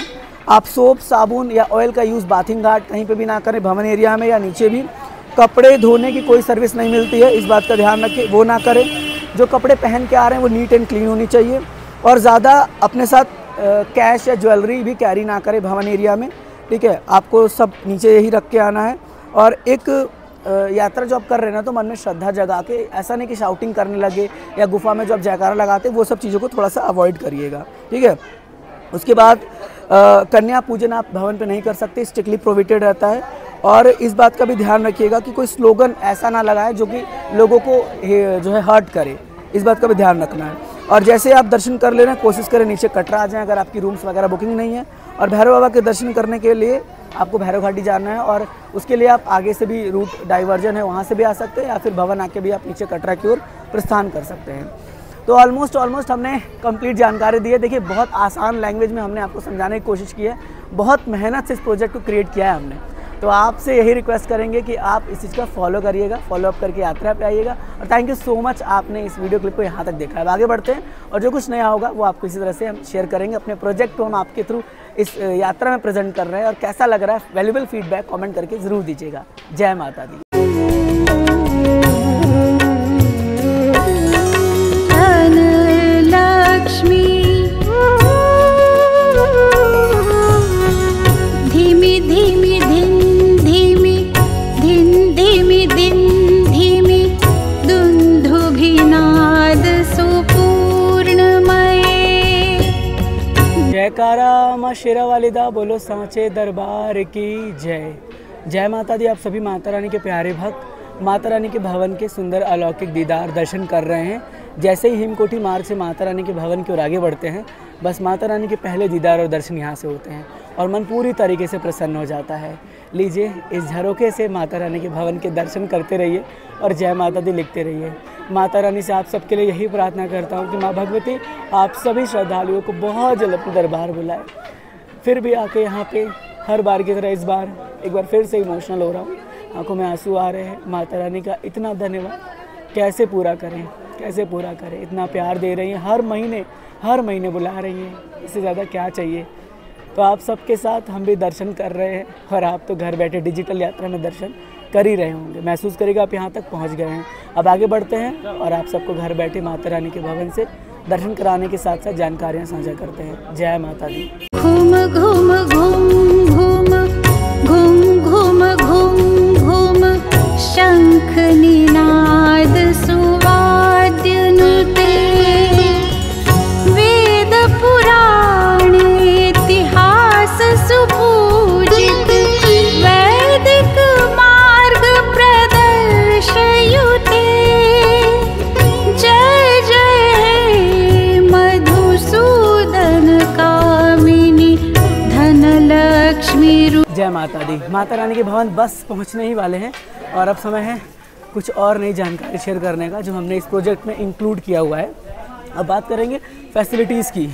आप सोप, साबुन या ऑयल का यूज़ बाथिंग घाट कहीं पर भी ना करें, भवन एरिया में या नीचे भी। कपड़े धोने की कोई सर्विस नहीं मिलती है, इस बात का ध्यान रखें, वो ना करें। जो कपड़े पहन के आ रहे हैं वो नीट एंड क्लीन होनी चाहिए। और ज़्यादा अपने साथ कैश या ज्वेलरी भी कैरी ना करें भवन एरिया में, ठीक है। आपको सब नीचे ही रख के आना है। और एक यात्रा जो आप कर रहे हैं ना, तो मन में श्रद्धा जगा के, ऐसा नहीं कि शाउटिंग करने लगे या गुफा में जो आप जयकारा लगाते, वो सब चीज़ों को थोड़ा सा अवॉइड करिएगा, ठीक है। उसके बाद कन्या पूजन आप भवन पे नहीं कर सकते, स्ट्रिक्टली प्रोहिबिटेड रहता है। और इस बात का भी ध्यान रखिएगा कि कोई स्लोगन ऐसा ना लगाए जो कि लोगों को जो है हर्ट करे, इस बात का भी ध्यान रखना है। और जैसे आप दर्शन कर ले रहे हैं, कोशिश करें नीचे कटरा आ जाएं अगर आपकी रूम्स वगैरह बुकिंग नहीं है। और भैरव बाबा के दर्शन करने के लिए आपको भैरव घाटी जाना है, और उसके लिए आप आगे से भी रूट डाइवर्जन है वहाँ से भी आ सकते हैं, या फिर भवन आके भी आप नीचे कटरा की ओर प्रस्थान कर सकते हैं। तो ऑलमोस्ट हमने कंप्लीट जानकारी दी है। देखिए बहुत आसान लैंग्वेज में हमने आपको समझाने की कोशिश की है, बहुत मेहनत से इस प्रोजेक्ट को क्रिएट किया है हमने। तो आपसे यही रिक्वेस्ट करेंगे कि आप इस चीज़ का फॉलो करिएगा, फॉलो अप करके यात्रा पे आइएगा। और थैंक यू सो मच, आपने इस वीडियो क्लिप को यहाँ तक देखा है। आगे बढ़ते हैं और जो कुछ नया होगा वो आपको इसी तरह से हम शेयर करेंगे। अपने प्रोजेक्ट को हम आपके थ्रू इस यात्रा में प्रेजेंट कर रहे हैं, और कैसा लग रहा है वैल्यूबल फीडबैक कमेंट करके ज़रूर दीजिएगा। जय माता दी। धनलक्ष्मी जयकारा माँ शेरा वालिदा, बोलो सांचे दरबार की जय। जय माता दी। आप सभी माता रानी के प्यारे भक्त माता रानी के भवन के सुंदर अलौकिक दीदार दर्शन कर रहे हैं। जैसे ही हिमकोटी मार्ग से माता रानी के भवन की ओर आगे बढ़ते हैं, बस माता रानी के पहले दीदार और दर्शन यहाँ से होते हैं और मन पूरी तरीके से प्रसन्न हो जाता है। लीजिए, इस झरोखे से माता रानी के भवन के दर्शन करते रहिए और जय माता दी लिखते रहिए। माता रानी से आप सबके लिए यही प्रार्थना करता हूँ कि माँ भगवती आप सभी श्रद्धालुओं को बहुत जल्द अपने दरबार बुलाए। फिर भी आके यहाँ पे हर बार की तरह इस बार एक बार फिर से इमोशनल हो रहा हूँ, आंखों में आंसू आ रहे हैं। माता रानी का इतना धन्यवाद, कैसे पूरा करें, कैसे पूरा करें। इतना प्यार दे रही हैं, हर महीने बुला रही हैं, इससे ज़्यादा क्या चाहिए। तो आप सबके साथ हम भी दर्शन कर रहे हैं और आप तो घर बैठे डिजिटल यात्रा में दर्शन कर ही रहे होंगे। महसूस करेगा आप यहाँ तक पहुँच गए हैं। अब आगे बढ़ते हैं और आप सबको घर बैठे माता रानी के भवन से दर्शन कराने के साथ साथ जानकारियाँ साझा करते हैं। जय माता दी। घूम घूम घूम घूम घूम घूम घूम घूम शंख निनाद सुवाद्य नुते वेद पुराण इतिहास सुपूजित वैदिक मार्ग प्रदर्शयुते जय जय हे मधुसूदन कामिनी धनलक्ष्मी। जय माता दी। माता रानी के भवन बस पहुंचने ही वाले हैं और अब समय है कुछ और नई जानकारी शेयर करने का जो हमने इस प्रोजेक्ट में इंक्लूड किया हुआ है। अब बात करेंगे फैसिलिटीज़ की।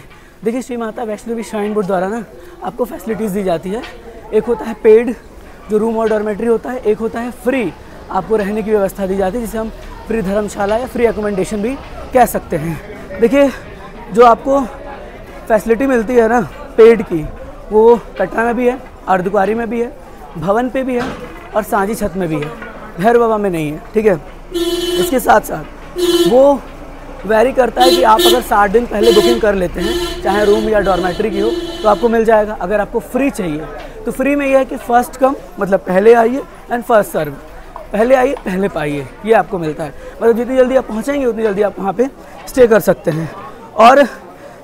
देखिए, श्री माता वैष्णो देवी श्राइन बोर्ड द्वारा ना आपको फैसिलिटीज़ दी जाती है। एक होता है पेड जो रूम और डॉर्मेट्री होता है, एक होता है फ्री आपको रहने की व्यवस्था दी जाती है जिसे हम फ्री धर्मशाला या फ्री अकोमोडेशन भी कह सकते हैं। देखिए, जो आपको फैसिलिटी मिलती है ना पेड की, वो कटरा में भी है, अर्धकुंवारी में भी है, भवन पे भी है और सांझी छत में भी है, भैरव बाबा में नहीं है। ठीक है, इसके साथ साथ वो वैरी करता है कि आप अगर 60 दिन पहले बुकिंग कर लेते हैं, चाहे रूम या डॉर्मेट्री की हो, तो आपको मिल जाएगा। अगर आपको फ्री चाहिए तो फ्री में यह है कि फर्स्ट कम मतलब पहले आइए एंड फर्स्ट सर्व, पहले आइए पहले पाइए, ये आपको मिलता है। मतलब जितनी जल्दी आप पहुँचेंगे उतनी जल्दी आप वहाँ पे स्टे कर सकते हैं। और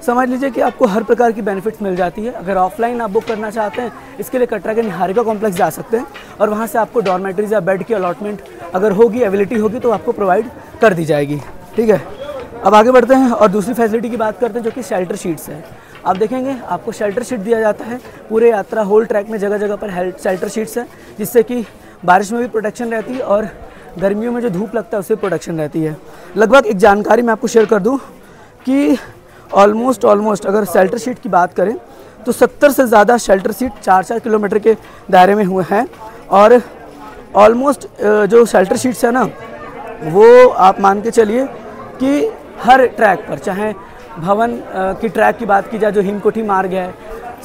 समझ लीजिए कि आपको हर प्रकार की बेनिफिट्स मिल जाती है। अगर ऑफलाइन आप बुक करना चाहते हैं, इसके लिए कटरा के निहारिका कॉम्प्लेक्स जा सकते हैं और वहाँ से आपको डॉर्मेटरीज या बेड की अलॉटमेंट अगर होगी, एबिलिटी होगी तो आपको प्रोवाइड कर दी जाएगी। ठीक है, अब आगे बढ़ते हैं और दूसरी फैसिलिटी की बात करते हैं जो कि शेल्टर शीट्स है। आप देखेंगे आपको शेल्टर शीट दिया जाता है पूरे यात्रा होल ट्रैक में, जगह जगह पर शेल्टर शीट्स है जिससे कि बारिश में भी प्रोटेक्शन रहती है और गर्मियों में जो धूप लगता है उससे प्रोटेक्शन रहती है। लगभग एक जानकारी मैं आपको शेयर कर दूँ कि ऑलमोस्ट अगर शेल्टर शीट की बात करें तो 70 से ज़्यादा शेल्टर सीट 4-4 किलोमीटर के दायरे में हुए हैं। और ऑलमोस्ट जो शेल्टर शीट्स है ना, वो आप मान के चलिए कि हर ट्रैक पर, चाहे भवन की ट्रैक की बात की जाए जो हिमकोटी मार्ग है,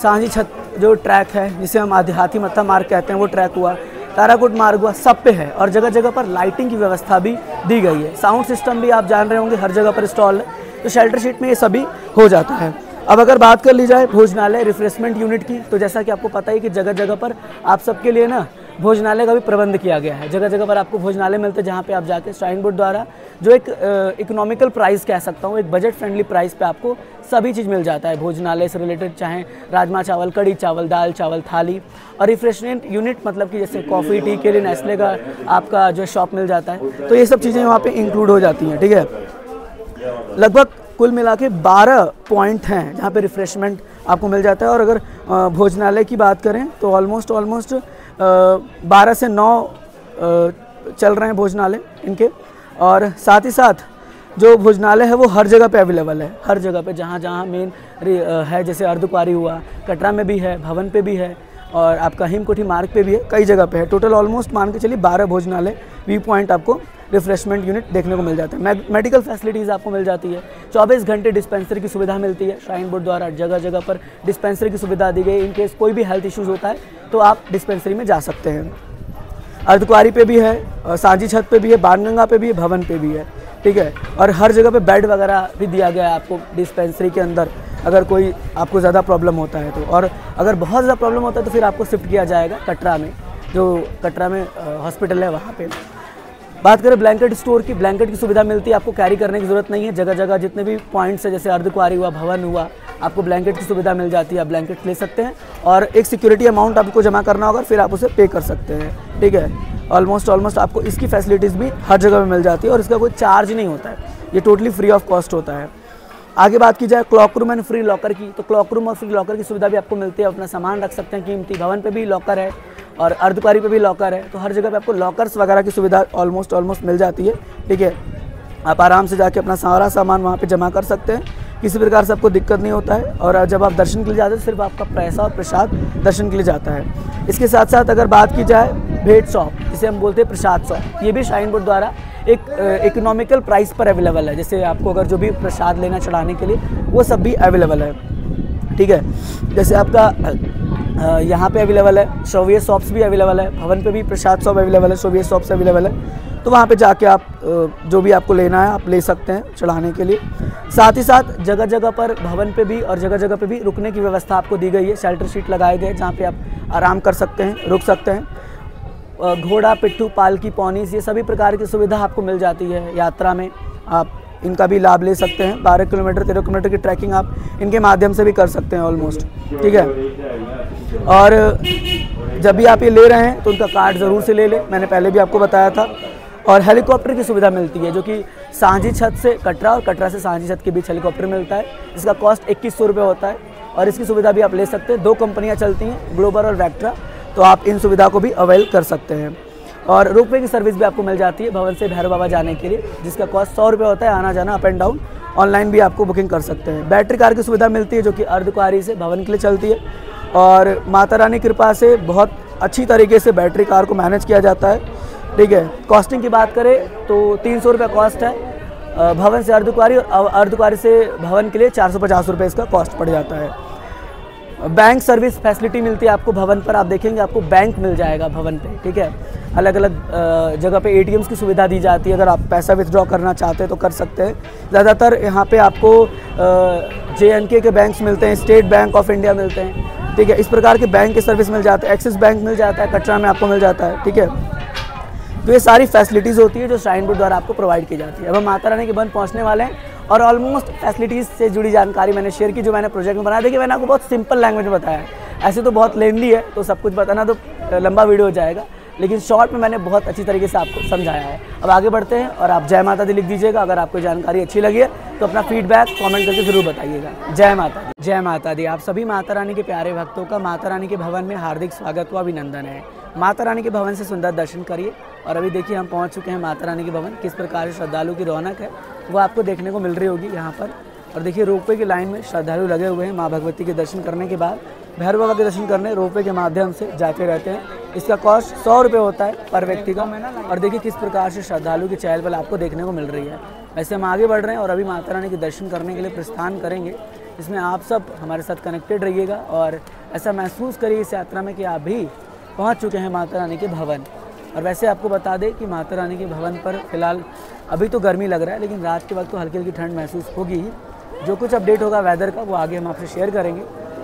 सांझी छत जो ट्रैक है जिसे हम हाथी मत्था मार्ग कहते हैं वो ट्रैक हुआ, ताराकोट मार्ग हुआ, सब पे है। और जगह जगह पर लाइटिंग की व्यवस्था भी दी गई है। साउंड सिस्टम भी आप जान रहे होंगे हर जगह पर इंस्टॉल है, तो शेल्टर शीट में ये सभी हो जाता है। अब अगर बात कर ली जाए भोजनालय रिफ्रेशमेंट यूनिट की, तो जैसा कि आपको पता है कि जगह जगह पर आप सबके लिए ना भोजनालय का भी प्रबंध किया गया है। जगह जगह पर आपको भोजनालय मिलते हैं जहाँ पे आप जाके श्राइन बोर्ड द्वारा जो एक इकोनॉमिकल प्राइस कह सकता हूँ, एक बजट फ्रेंडली प्राइस पे आपको सभी चीज़ मिल जाता है भोजनालय से रिलेटेड, चाहे राजमा चावल, कड़ी चावल, दाल चावल, थाली। और रिफ्रेशमेंट यूनिट मतलब कि जैसे कॉफ़ी टी के लिए नेस्ले का आपका जो शॉप मिल जाता है, तो ये सब चीज़ें वहाँ पर इंक्लूड हो जाती हैं। ठीक है, लगभग कुल मिला के 12 पॉइंट हैं जहाँ पे रिफ़्रेशमेंट आपको मिल जाता है। और अगर भोजनालय की बात करें तो ऑलमोस्ट 12 से 9 चल रहे हैं भोजनालय इनके। और साथ ही साथ जो भोजनालय है वो हर जगह पे अवेलेबल है, हर जगह पे जहाँ जहाँ मेन है, जैसे अर्धकुंवारी हुआ, कटरा में भी है, भवन पे भी है और आपका हिमकोटी मार्ग पे भी है, कई जगह पे है। टोटल ऑलमोस्ट मान के चलिए 12 भोजनालय व्यू पॉइंट आपको रिफ्रेशमेंट यूनिट देखने को मिल जाते हैं। मेडिकल फैसिलिटीज़ आपको मिल जाती है, 24 घंटे डिस्पेंसरी की सुविधा मिलती है। श्राइन बोर्ड द्वारा जगह जगह पर डिस्पेंसरी की सुविधा दी गई, इन केस कोई भी हेल्थ इश्यूज़ होता है तो आप डिस्पेंसरी में जा सकते हैं। अर्धकुंवारी पे भी है, सांझी छत पे भी है, बाणगंगा पे भी है, भवन पे भी है। ठीक है, और हर जगह पे बेड वगैरह भी दिया गया है आपको डिस्पेंसरी के अंदर, अगर कोई आपको ज़्यादा प्रॉब्लम होता है तो। और अगर बहुत ज़्यादा प्रॉब्लम होता है तो फिर आपको शिफ्ट किया जाएगा कटरा में, जो कटरा में हॉस्पिटल है वहाँ पे। बात करें ब्लैंकेट स्टोर की, ब्लैंकेट की सुविधा मिलती है, आपको कैरी करने की ज़रूरत नहीं है। जगह जगह जितने भी पॉइंट्स है, जैसे अर्धकुंवारी हुआ, भवन हुआ, आपको ब्लैंकेट की सुविधा मिल जाती है, आप ब्लैंकेट ले सकते हैं और एक सिक्योरिटी अमाउंट आपको जमा करना होगा, फिर आप उसे पे कर सकते हैं। ठीक है, ऑलमोस्ट आपको इसकी फैसिलिटीज़ भी हर जगह पे मिल जाती है और इसका कोई चार्ज नहीं होता है, ये टोटली फ्री ऑफ कॉस्ट होता है। आगे बात की जाए clock room and free locker की, तो क्लॉक रूम और फ्री लॉकर की सुविधा भी आपको मिलती है, अपना सामान रख सकते हैं कीमती। भवन पे भी लॉकर है और अर्धकुंवारी पे भी लॉकर है, तो हर जगह पे आपको लॉकर्स वगैरह की सुविधा ऑलमोस्ट मिल जाती है। ठीक है, आप आराम से जाके अपना सारा सामान वहाँ पे जमा कर सकते हैं, किसी प्रकार से आपको दिक्कत नहीं होता है। और जब आप दर्शन के लिए जाते हैं सिर्फ आपका पैसा और प्रसाद दर्शन के लिए जाता है। इसके साथ साथ अगर बात की जाए भेंट शॉप, जिसे हम बोलते हैं प्रसाद शॉप, ये भी श्राइन बोर्ड द्वारा एक इकोनॉमिकल प्राइस पर अवेलेबल है। जैसे आपको अगर जो भी प्रसाद लेना चढ़ाने के लिए वो सब भी अवेलेबल है। ठीक है, जैसे आपका यहाँ पे अवेलेबल है, शौविय शॉप्स भी अवेलेबल है, भवन पे भी प्रसाद शॉप अवेलेबल है, शौविय शॉप्स अवेलेबल है, तो वहाँ पे जाके आप जो भी आपको लेना है आप ले सकते हैं चढ़ाने के लिए। साथ ही साथ जगह जगह पर भवन पे भी और जगह जगह पे भी रुकने की व्यवस्था आपको दी गई है, शेल्टर शीट लगाए गए जहाँ पे आप आराम कर सकते हैं, रुक सकते हैं। घोड़ा, पिट्ठू, पालकी, पौनीस, ये सभी प्रकार की सुविधा आपको मिल जाती है यात्रा में, आप इनका भी लाभ ले सकते हैं। 12 किलोमीटर 13 किलोमीटर की ट्रैकिंग आप इनके माध्यम से भी कर सकते हैं ऑलमोस्ट। ठीक है, और जब भी आप ये ले रहे हैं तो उनका कार्ड ज़रूर से ले लें, मैंने पहले भी आपको बताया था। और हेलीकॉप्टर की सुविधा मिलती है, जो कि सांझी छत से कटरा और कटरा से सांझी छत के बीच हेलीकॉप्टर मिलता है। इसका कॉस्ट 2100 रुपये होता है और इसकी सुविधा भी आप ले सकते हैं। 2 कंपनियाँ चलती हैं, ग्लोबल और वैक्ट्रा, तो आप इन सुविधा को भी अवेल कर सकते हैं। और रोपवे की सर्विस भी आपको मिल जाती है भवन से भैरव बाबा जाने के लिए, जिसका कॉस्ट 100 रुपये होता है, आना जाना अप एंड डाउन। ऑनलाइन भी आपको बुकिंग कर सकते हैं। बैटरी कार की सुविधा मिलती है, जो कि अर्धकुंवारी से भवन के लिए चलती है और माता रानी कृपा से बहुत अच्छी तरीके से बैटरी कार को मैनेज किया जाता है। ठीक है, कॉस्टिंग की बात करें तो 300 रुपये कॉस्ट है भवन से अर्धकुंवारी, और अर्धकुंवारी से भवन के लिए 450 रुपये इसका कॉस्ट पड़ जाता है। बैंक सर्विस फैसिलिटी मिलती है आपको भवन पर, आप देखेंगे आपको बैंक मिल जाएगा भवन पे। ठीक है, अलग अलग जगह पे ATMs की सुविधा दी जाती है, अगर आप पैसा विथड्रॉ करना चाहते हैं तो कर सकते हैं। ज़्यादातर यहाँ पे आपको JNK के बैंक्स मिलते हैं, स्टेट बैंक ऑफ इंडिया मिलते हैं। ठीक है, इस प्रकार के बैंक की सर्विस मिल जाते हैं। एक्सिस बैंक मिल जाता है, कटरा में आपको मिल जाता है। ठीक है, तो ये सारी फैसिलिटीज़ होती है जो श्राइन बोर्ड द्वारा आपको प्रोवाइड की जाती है। अब हम माता रानी के भवन पहुँचने वाले हैं और ऑलमोस्ट फैसिलिटीज़ से जुड़ी जानकारी मैंने शेयर की, जो मैंने प्रोजेक्ट में बनाया। देखिए, मैंने आपको बहुत सिंपल लैंग्वेज में बताया है, ऐसे तो बहुत लेंदी है, तो सब कुछ बताना तो लंबा वीडियो हो जाएगा, लेकिन शॉर्ट में मैंने बहुत अच्छी तरीके से आपको समझाया है। अब आगे बढ़ते हैं और आप जय माता दी लिख दीजिएगा अगर आपको जानकारी अच्छी लगी है, तो अपना फीडबैक कमेंट करके ज़रूर बताइएगा। जय माता दी। जय माता दी। आप सभी माता रानी के प्यारे भक्तों का माता रानी के भवन में हार्दिक स्वागत व अभिनंदन है। माता रानी के भवन से सुंदर दर्शन करिए। और अभी देखिए हम पहुंच चुके हैं माता रानी के भवन। किस प्रकार से श्रद्धालु की रौनक है वो आपको देखने को मिल रही होगी यहाँ पर। और देखिए रोपवे की लाइन में श्रद्धालु लगे हुए हैं। माँ भगवती के दर्शन करने के बाद भैरव बाबा के दर्शन करने रोपवे के माध्यम से जाते रहते हैं। इसका कॉस्ट 100 रुपये होता है पर व्यक्ति का। और देखिए किस प्रकार से श्रद्धालु की चहल पहल आपको देखने को मिल रही है। वैसे हम आगे बढ़ रहे हैं और अभी माता रानी के दर्शन करने के लिए प्रस्थान करेंगे। इसमें आप सब हमारे साथ कनेक्टेड रहिएगा और ऐसा महसूस करिए इस यात्रा में कि आप भी पहुंच चुके हैं माता रानी के भवन। और वैसे आपको बता दें कि माता रानी के भवन पर फिलहाल अभी तो गर्मी लग रहा है, लेकिन रात के वक्त तो हल्की हल्की ठंड महसूस होगी ही। जो कुछ अपडेट होगा वेदर का वो आगे हम आपसे शेयर करेंगे।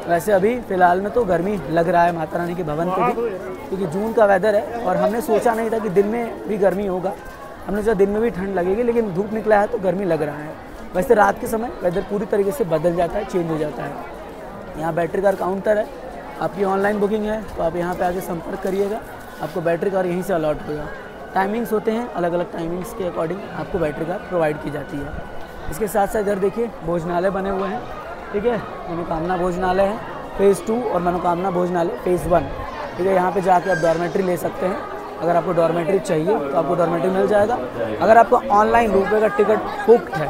वैसे अभी फ़िलहाल में तो गर्मी लग रहा है माता रानी के भवन पे भी, क्योंकि जून का वेदर है और हमने सोचा नहीं था कि दिन में भी गर्मी होगा। हमने सोचा दिन में भी ठंड लगेगी, लेकिन धूप निकला है तो गर्मी लग रहा है। वैसे रात के समय वेदर पूरी तरीके से बदल जाता है, चेंज हो जाता है। यहाँ बैटरी कार काउंटर है, आपकी ऑनलाइन बुकिंग है तो आप यहाँ पे आके संपर्क करिएगा, आपको बैटरी कार यहीं से अलॉट होगा। टाइमिंग्स होते हैं, अलग अलग टाइमिंग्स के अकॉर्डिंग आपको बैटरी कार प्रोवाइड की जाती है। इसके साथ साथ इधर देखिए भोजनालय बने हुए हैं। ठीक है, मनोकामना भोजनालय है फेज़ 2 और मनोकामना भोजनालय फेज़ 1। ठीक है, यहाँ पे जाके आप डॉर्मेट्री ले सकते हैं। अगर आपको डॉर्मेट्री चाहिए तो आपको डॉर्मेट्री मिल जाएगा। अगर आपको ऑनलाइन रोपवे का टिकट बुकड है,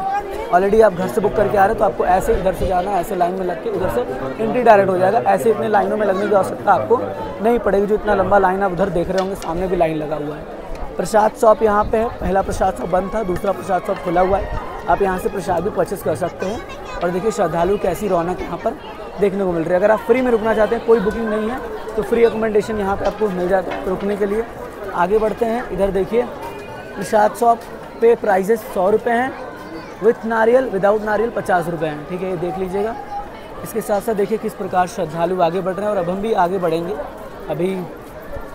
ऑलरेडी आप घर से बुक करके आ रहे हैं, तो आपको ऐसे इधर से जाना है, ऐसे लाइन में लग के उधर से एंट्री डायरेक्ट हो जाएगा। ऐसे इतने लाइनों में लगने की आवश्यकता आपको नहीं पड़ेगी। जो इतना लंबा लाइन आप उधर देख रहे होंगे, सामने भी लाइन लगा हुआ है। प्रसाद शॉप यहाँ पे है। पहला प्रसाद शॉप बंद था, दूसरा प्रसाद शॉप खुला हुआ है। आप यहाँ से प्रसाद भी परचेस कर सकते हैं। और देखिए श्रद्धालु कैसी रौनक यहाँ पर देखने को मिल रही है। अगर आप फ्री में रुकना चाहते हैं, कोई बुकिंग नहीं है, तो फ्री अकोमोडेशन यहाँ पे आपको मिल जाता है रुकने के लिए। आगे बढ़ते हैं, इधर देखिए प्रसाद शॉप पे प्राइजेस 100 रुपये हैं, विथ नारियल विदाउट नारियल 50 रुपये हैं। ठीक है, ये देख लीजिएगा। इसके साथ साथ देखिए किस प्रकार श्रद्धालु आगे बढ़ रहे हैं और अब हम भी आगे बढ़ेंगे। अभी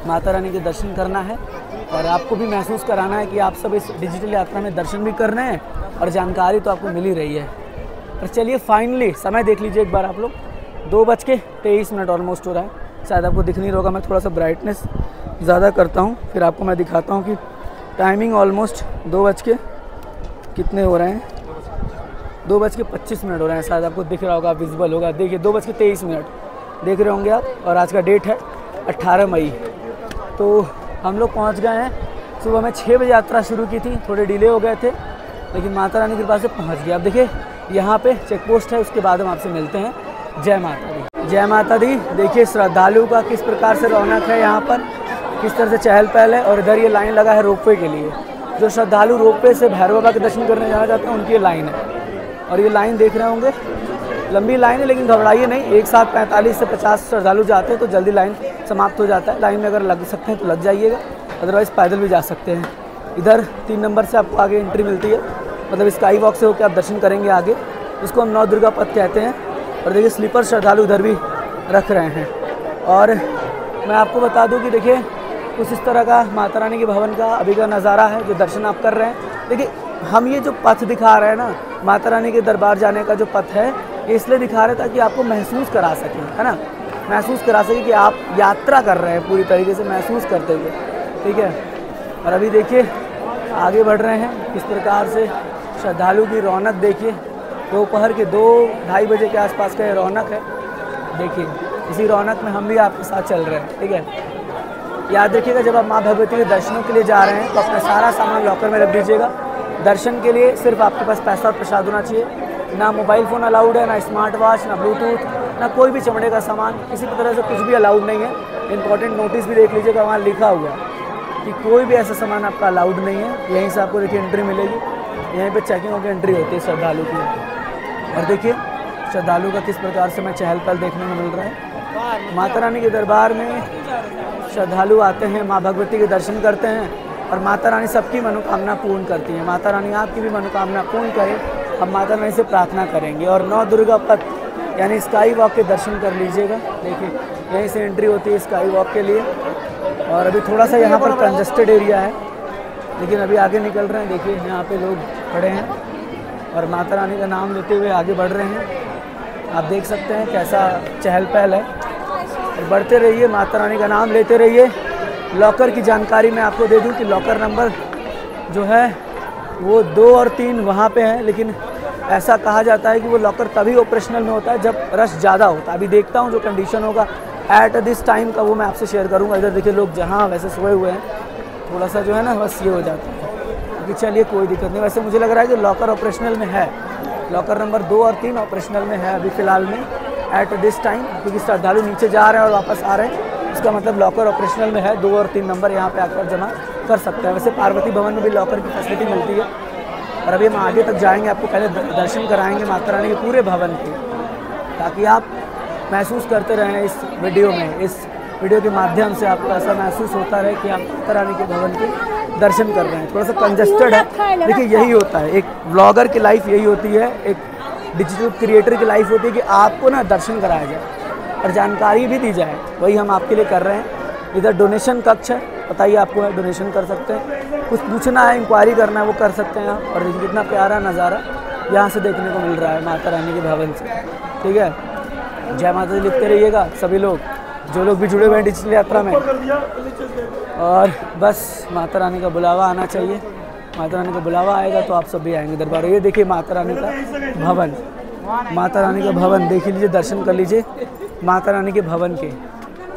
माता रानी के दर्शन करना है और आपको भी महसूस कराना है कि आप सब इस डिजिटल यात्रा में दर्शन भी कर रहे हैं और जानकारी तो आपको मिल ही रही है। और चलिए फाइनली समय देख लीजिए एक बार आप लोग, 2:23 ऑलमोस्ट हो रहा है। शायद आपको दिख नहीं रहा होगा, मैं थोड़ा सा ब्राइटनेस ज़्यादा करता हूँ, फिर आपको मैं दिखाता हूँ कि टाइमिंग ऑलमोस्ट 2 कितने हो रहे हैं, 2:25 हो रहे हैं। शायद आपको दिख रहा होगा, विजिबल होगा। देखिए 2:23 देख रहे होंगे आप। और आज का डेट है 18 मई। तो हम लोग पहुँच गए हैं। सुबह में 6 बजे यात्रा शुरू की थी, थोड़े डिले हो गए थे, लेकिन माता रानी की कृपा से पहुँच गए। अब देखिए यहाँ पे चेक पोस्ट है, उसके बाद हम आपसे मिलते हैं। जय माता दी, जय माता दी। देखिए श्रद्धालु का किस प्रकार से रौनक है यहाँ पर, किस तरह से चहल पहल है। और इधर ये लाइन लगा है रोपवे के लिए। जो श्रद्धालु रोपवे से भैरव बाबा के दर्शन करने जाना चाहते हैं उनकी लाइन है। और ये लाइन देख रहे होंगे, लंबी लाइन है, लेकिन घबराइए नहीं। एक साथ 45 से 50 श्रद्धालु जाते हैं तो जल्दी लाइन समाप्त हो जाता है। लाइन में अगर लग सकते हैं तो लग जाइएगा, अदरवाइज़ पैदल भी जा सकते हैं। इधर 3 नंबर से आपको आगे एंट्री मिलती है, मतलब स्काई वॉक से होकर आप दर्शन करेंगे आगे, इसको हम नौ दुर्गा पथ कहते हैं। और देखिए स्लीपर श्रद्धालु उधर भी रख रहे हैं। और मैं आपको बता दूं कि देखिए कुछ इस तरह का माता रानी के भवन का अभी का नज़ारा है जो दर्शन आप कर रहे हैं। देखिए हम ये जो पथ दिखा रहे हैं ना, माता रानी के दरबार जाने का जो पथ है, ये इसलिए दिखा रहे हैं ताकि आपको महसूस करा सकें, है ना, महसूस करा सकें कि आप यात्रा कर रहे हैं, पूरी तरीके से महसूस करते हुए। ठीक है। और अभी देखिए आगे बढ़ रहे हैं, किस प्रकार से श्रद्धालु की रौनक देखिए। दोपहर के 2-2:30 बजे के आसपास का ये रौनक है। देखिए इसी रौनक में हम भी आपके साथ चल रहे हैं। ठीक है। याद रखिएगा जब आप माँ भगवती के दर्शनों के लिए जा रहे हैं तो अपना सारा सामान लॉकर में रख दीजिएगा। दर्शन के लिए सिर्फ आपके पास पैसा और प्रसाद होना चाहिए। ना मोबाइल फ़ोन अलाउड है, ना स्मार्ट वॉच, ना ब्लूटूथ, ना कोई भी चमड़े का सामान, किसी भी तरह से कुछ भी अलाउड नहीं है। इंपॉर्टेंट नोटिस भी देख लीजिएगा, वहाँ लिखा हुआ है कि कोई भी ऐसा सामान आपका अलाउड नहीं है। यहीं से आपको देखिए एंट्री मिलेगी, यहीं पे चेकिंग होकर एंट्री होती है श्रद्धालु की। और देखिए श्रद्धालु का किस प्रकार से मैं चहल पहल देखने को मिल रहा है। माता रानी के दरबार में श्रद्धालु आते हैं, माँ भगवती के दर्शन करते हैं और माता रानी सबकी मनोकामना पूर्ण करती हैं। माता रानी आपकी भी मनोकामना पूर्ण करे, हम माता रानी से प्रार्थना करेंगे। और नौ दुर्गा पथ यानी स्काई वॉक के दर्शन कर लीजिएगा। देखिए यहीं से एंट्री होती है स्काई वॉक के लिए। और अभी थोड़ा सा यहाँ पर कंजस्टेड एरिया है, लेकिन अभी आगे निकल रहे हैं। देखिए यहाँ पे लोग खड़े हैं और माता रानी का नाम लेते हुए आगे बढ़ रहे हैं। आप देख सकते हैं कैसा चहल पहल है। और बढ़ते रहिए, माता रानी का नाम लेते रहिए। लॉकर की जानकारी मैं आपको दे दूं कि लॉकर नंबर जो है वो 2 और 3 वहाँ पे हैं, लेकिन ऐसा कहा जाता है कि वो लॉकर तभी ऑपरेशनल में होता है जब रश ज़्यादा होता है। अभी देखता हूँ जो कंडीशन होगा एट दिस टाइम का वो मैं आपसे शेयर करूँगा। इधर देखिए लोग जहाँ वैसे सोए हुए हैं, थोड़ा सा जो है ना बस ये हो जाता है। क्योंकि चलिए कोई दिक्कत नहीं। वैसे मुझे लग रहा है कि लॉकर ऑपरेशनल में है, लॉकर नंबर 2 और 3 ऑपरेशनल में है अभी फ़िलहाल में एट दिस टाइम, क्योंकि श्रद्धालु नीचे जा रहे हैं और वापस आ रहे हैं। इसका मतलब लॉकर ऑपरेशनल में है। 2 और 3 नंबर यहाँ पे आकर जमा कर सकते हैं। वैसे पार्वती भवन में भी लॉकर की फैसिलिटी मिलती है। और अभी हम आगे तक जाएंगे, आपको पहले दर्शन कराएंगे माता रानी के पूरे भवन के, ताकि आप महसूस करते रहें इस वीडियो में। इस वीडियो के माध्यम से आपको ऐसा महसूस होता रहे कि आप माता रानी के भवन के दर्शन कर रहे हैं। थोड़ा सा कंजस्टेड है, देखिए यही होता है, एक ब्लॉगर की लाइफ यही होती है, एक डिजिटल क्रिएटर की लाइफ होती है कि आपको ना दर्शन कराया जाए और जानकारी भी दी जाए। वही हम आपके लिए कर रहे हैं। इधर डोनेशन कक्ष है, बताइए आपको डोनेशन कर सकते हैं, कुछ पूछना है, इंक्वायरी करना है, वो कर सकते हैं आप। और कितना प्यारा नज़ारा यहाँ से देखने को मिल रहा है माता रानी के भवन से। ठीक है। जय माता दी लिखते रहिएगा सभी लोग, जो लोग भी जुड़े हुए हैं डिजिटल यात्रा में। और बस माता रानी का बुलावा आना चाहिए। माता रानी का बुलावा आएगा तो आप सब भी आएंगे दरबार। ये देखिए माता रानी का भवन, माता रानी का भवन देख लीजिए, दर्शन कर लीजिए माता रानी के भवन के।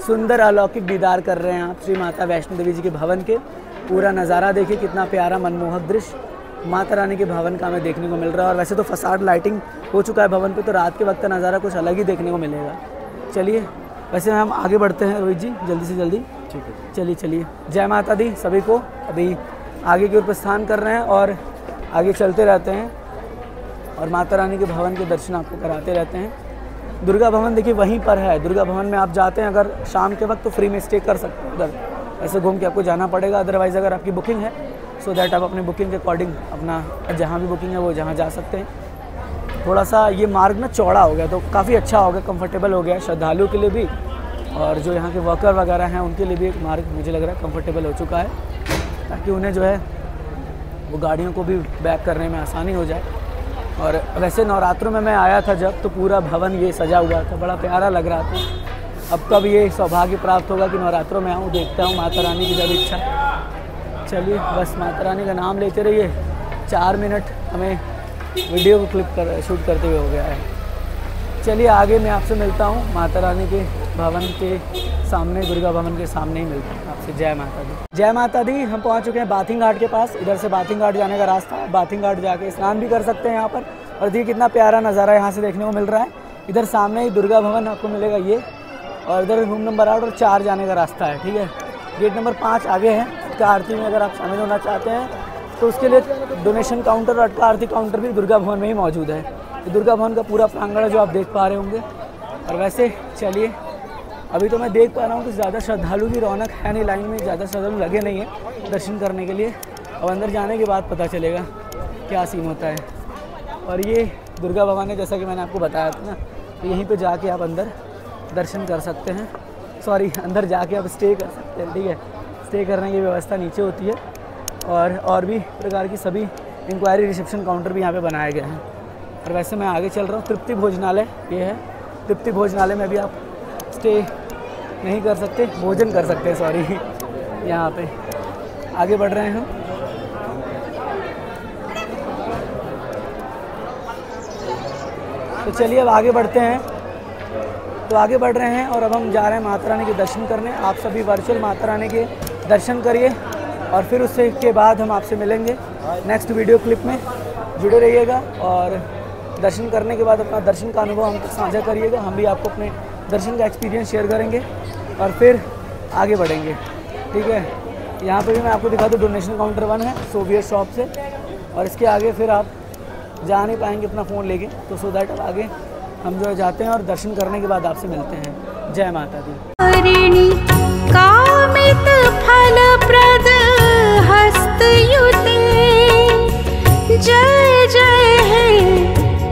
सुंदर अलौकिक दीदार कर रहे हैं आप श्री माता वैष्णो देवी जी के भवन के। पूरा नज़ारा देखिए, कितना प्यारा मनमोहक दृश्य माता रानी के भवन का हमें देखने को मिल रहा है। और वैसे तो फसाड लाइटिंग हो चुका है भवन पे, तो रात के वक्त का नज़ारा कुछ अलग ही देखने को मिलेगा। चलिए वैसे हम आगे बढ़ते हैं रोहित जी, जल्दी से जल्दी। ठीक है, चलिए चलिए। जय माता दी सभी को। अभी आगे की ओर प्रस्थान कर रहे हैं और आगे चलते रहते हैं और माता रानी के भवन के दर्शन आपको कराते रहते हैं। दुर्गा भवन देखिए वहीं पर है। दुर्गा भवन में आप जाते हैं अगर शाम के वक्त तो फ्री में स्टे कर सकते हैं उधर, ऐसे घूम के आपको जाना पड़ेगा। अदरवाइज़ अगर आपकी बुकिंग है सो दैट आप अपनी बुकिंग के अकॉर्डिंग अपना जहाँ भी बुकिंग है वो जहाँ जा सकते हैं। थोड़ा सा ये मार्ग ना चौड़ा हो गया तो काफ़ी अच्छा हो गया, कंफर्टेबल हो गया श्रद्धालुओं के लिए भी, और जो यहाँ के वर्कर वगैरह हैं उनके लिए भी एक मार्ग मुझे लग रहा है कंफर्टेबल हो चुका है, ताकि उन्हें जो है वो गाड़ियों को भी बैक करने में आसानी हो जाए। और वैसे नवरात्रों में मैं आया था जब, तो पूरा भवन ये सजा हुआ था, बड़ा प्यारा लग रहा था। अब कब ये सौभाग्य प्राप्त होगा कि नवरात्रों में आऊँ, देखता हूँ माता रानी की जब इच्छा। चलिए बस माता रानी का नाम लेते रहिए। 4 मिनट हमें वीडियो को शूट करते हुए हो गया है। चलिए आगे मैं आपसे मिलता हूँ माता रानी के भवन के सामने, दुर्गा भवन के सामने ही मिलता हूँ आपसे। जय माता दी। जय माता दी। हम पहुँच चुके हैं बाथिंग घाट के पास। इधर से बाथिंग घाट जाने का रास्ता है। बाथिंग घाट जाके स्नान भी कर सकते हैं यहाँ पर। और देखिए कितना प्यारा नज़ारा यहाँ से देखने को मिल रहा है। इधर सामने ही दुर्गा भवन आपको मिलेगा ये, और इधर रूम नंबर 8 और 4 जाने का रास्ता है। ठीक है, गेट नंबर 5 आगे है। अटका आरती में अगर आप शामिल होना चाहते हैं तो उसके लिए डोनेशन काउंटर और अटका आरती काउंटर भी दुर्गा भवन में ही मौजूद है। ये दुर्गा भवन का पूरा प्रांगण है जो आप देख पा रहे होंगे। और वैसे चलिए, अभी तो मैं देख पा रहा हूँ कि ज़्यादा श्रद्धालु की रौनक है नहीं, लाइन में ज़्यादा श्रद्धालु लगे नहीं है दर्शन करने के लिए। अब अंदर जाने के बाद पता चलेगा क्या सीन होता है। और ये दुर्गा भवन है, जैसा कि मैंने आपको बताया था ना, तो यहीं पे जाके आप अंदर दर्शन कर सकते हैं। सॉरी, अंदर जाके आप स्टे कर सकते हैं। ठीक है, स्टे करने की व्यवस्था नीचे होती है। और भी प्रकार की सभी इंक्वायरी रिसेप्शन काउंटर भी यहाँ पे बनाए गए हैं। और वैसे मैं आगे चल रहा हूँ। तृप्ति भोजनालय ये है। तृप्ति भोजनालय में भी आप स्टे नहीं कर सकते, भोजन कर सकते हैं। सॉरी, यहाँ पे आगे बढ़ रहे हैं हम। तो चलिए अब आगे बढ़ते हैं। तो आगे बढ़ रहे हैं और अब हम जा रहे हैं माता रानी के दर्शन करने। आप सभी वर्चुअल माता रानी के दर्शन करिए और फिर उससे के बाद हम आपसे मिलेंगे नेक्स्ट वीडियो क्लिप में। जुड़े रहिएगा और दर्शन करने के बाद अपना दर्शन का अनुभव हम तक साझा करिएगा। हम भी आपको अपने दर्शन का एक्सपीरियंस शेयर करेंगे और फिर आगे बढ़ेंगे। ठीक है, यहाँ पे भी मैं आपको दिखा दूँ, डोनेशन काउंटर 1 है सोवियत शॉप से। और इसके आगे फिर आप जा नहीं पाएंगे अपना फ़ोन लेके, तो सो दैट अब आगे हम जो जाते हैं और दर्शन करने के बाद आपसे मिलते हैं। जय माता दी। कामित फलप्रद हस्तयुते जय जय हे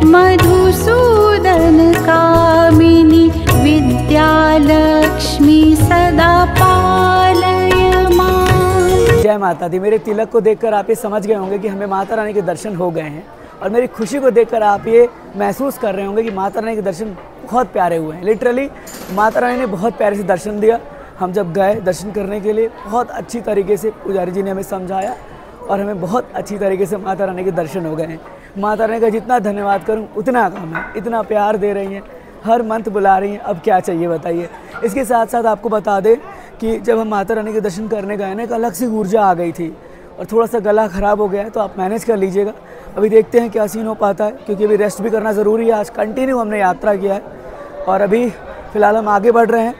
मधुसूदन कामिनी विद्यालक्ष्मी सदा पालय मां। जय माता दी। मेरे तिलक को देखकर आप ये समझ गए होंगे कि हमें माता रानी के दर्शन हो गए हैं। और मेरी खुशी को देखकर आप ये महसूस कर रहे होंगे कि माता रानी के दर्शन बहुत प्यारे हुए हैं। लिटरली माता रानी ने बहुत प्यारे से दर्शन दिया। हम जब गए दर्शन करने के लिए, बहुत अच्छी तरीके से पुजारी जी ने हमें समझाया और हमें बहुत अच्छी तरीके से माता रानी के दर्शन हो गए हैं। माता रानी का जितना धन्यवाद करूं उतना कम है। इतना प्यार दे रही हैं, हर मंथ बुला रही हैं, अब क्या चाहिए बताइए। इसके साथ साथ आपको बता दें कि जब हम माता रानी के दर्शन करने गए ना, एक अलग सी ऊर्जा आ गई थी। और थोड़ा सा गला ख़राब हो गया है तो आप मैनेज कर लीजिएगा। अभी देखते हैं क्या सीन हो पाता है, क्योंकि अभी रेस्ट भी करना ज़रूरी है। आज कंटिन्यू हमने यात्रा किया है और अभी फ़िलहाल हम आगे बढ़ रहे हैं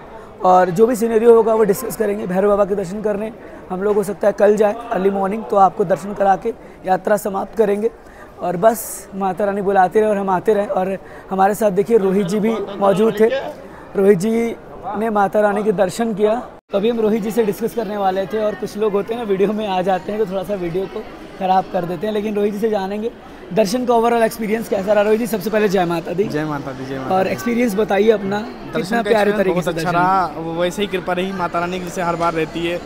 और जो भी सिनेरियो होगा वो डिस्कस करेंगे। भैरव बाबा के दर्शन करने हम लोग हो सकता है कल जाए अर्ली मॉर्निंग, तो आपको दर्शन करा के यात्रा समाप्त करेंगे। और बस माता रानी बुलाते रहे और हम आते रहे। और हमारे साथ देखिए रोहित जी भी मौजूद थे। रोहित जी ने माता रानी के दर्शन किया। अभी हम रोहित जी से डिस्कस करने वाले थे और कुछ लोग होते हैं ना वीडियो में आ जाते हैं तो थोड़ा सा वीडियो को ख़राब कर देते हैं, लेकिन रोहित जी से जानेंगे दर्शन का ओवरऑल एक्सपीरियंस कैसा रहा। रोहित जी सबसे पहले जय माता दी। जय माता दी। जय माता। और एक्सपीरियंस बताइए अपना, कितना प्यारे तरीके से अच्छा रहा। वो वैसे ही कृपा रही माता रानी की जैसे हर बार रहती है।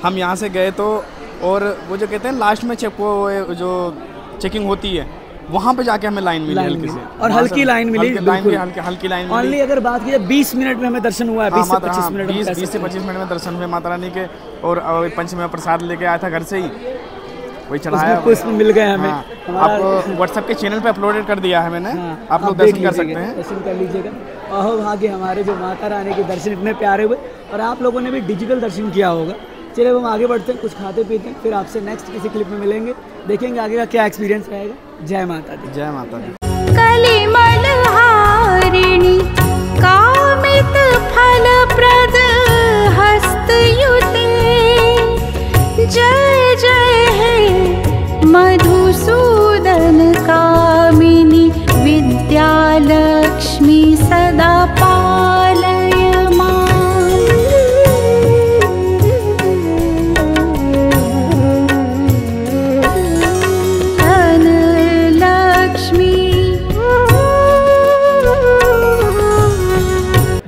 हम यहाँ से गए तो, और वो जो कहते हैं लास्ट में जो चेकिंग होती है वहाँ पे जाके हमें लाइन मिली हल्की से, और हल्की लाइन मिली, हल्की लाइन मिली। ओनली अगर बात की 20 मिनट में हमें दर्शन हुआ है। 20 से 25 मिनट 20 से 25 मिनट में दर्शन हुए माता रानी के। और पंचमेवा प्रसाद लेके आया था घर से ही, वही चढ़ाया, कुछ मिल गए हमें। आपको व्हाट्सएप के चैनल पे अपलोडेड कर दिया है मैंने। आप लोग दर्शन कर सकते हैं, दर्शन कर लीजिएगा। अहो भाग्य हमारे जो माता रानी के दर्शन इतने प्यारे हुए, और आप लोगों ने भी डिजिटल दर्शन किया होगा। चलिए हम आगे बढ़ते हैं, कुछ खाते पीते हैं, फिर आपसे नेक्स्ट किसी क्लिप में मिलेंगे, देखेंगे आगे का क्या एक्सपीरियंस रहेगा। जय माता दी। जय माता दी। कलिमल हारिणी कामित फलप्रद हस्तयुते जय जय हे मधुसूदन कामिनी विद्यालक्ष्मी सदा पालय मां।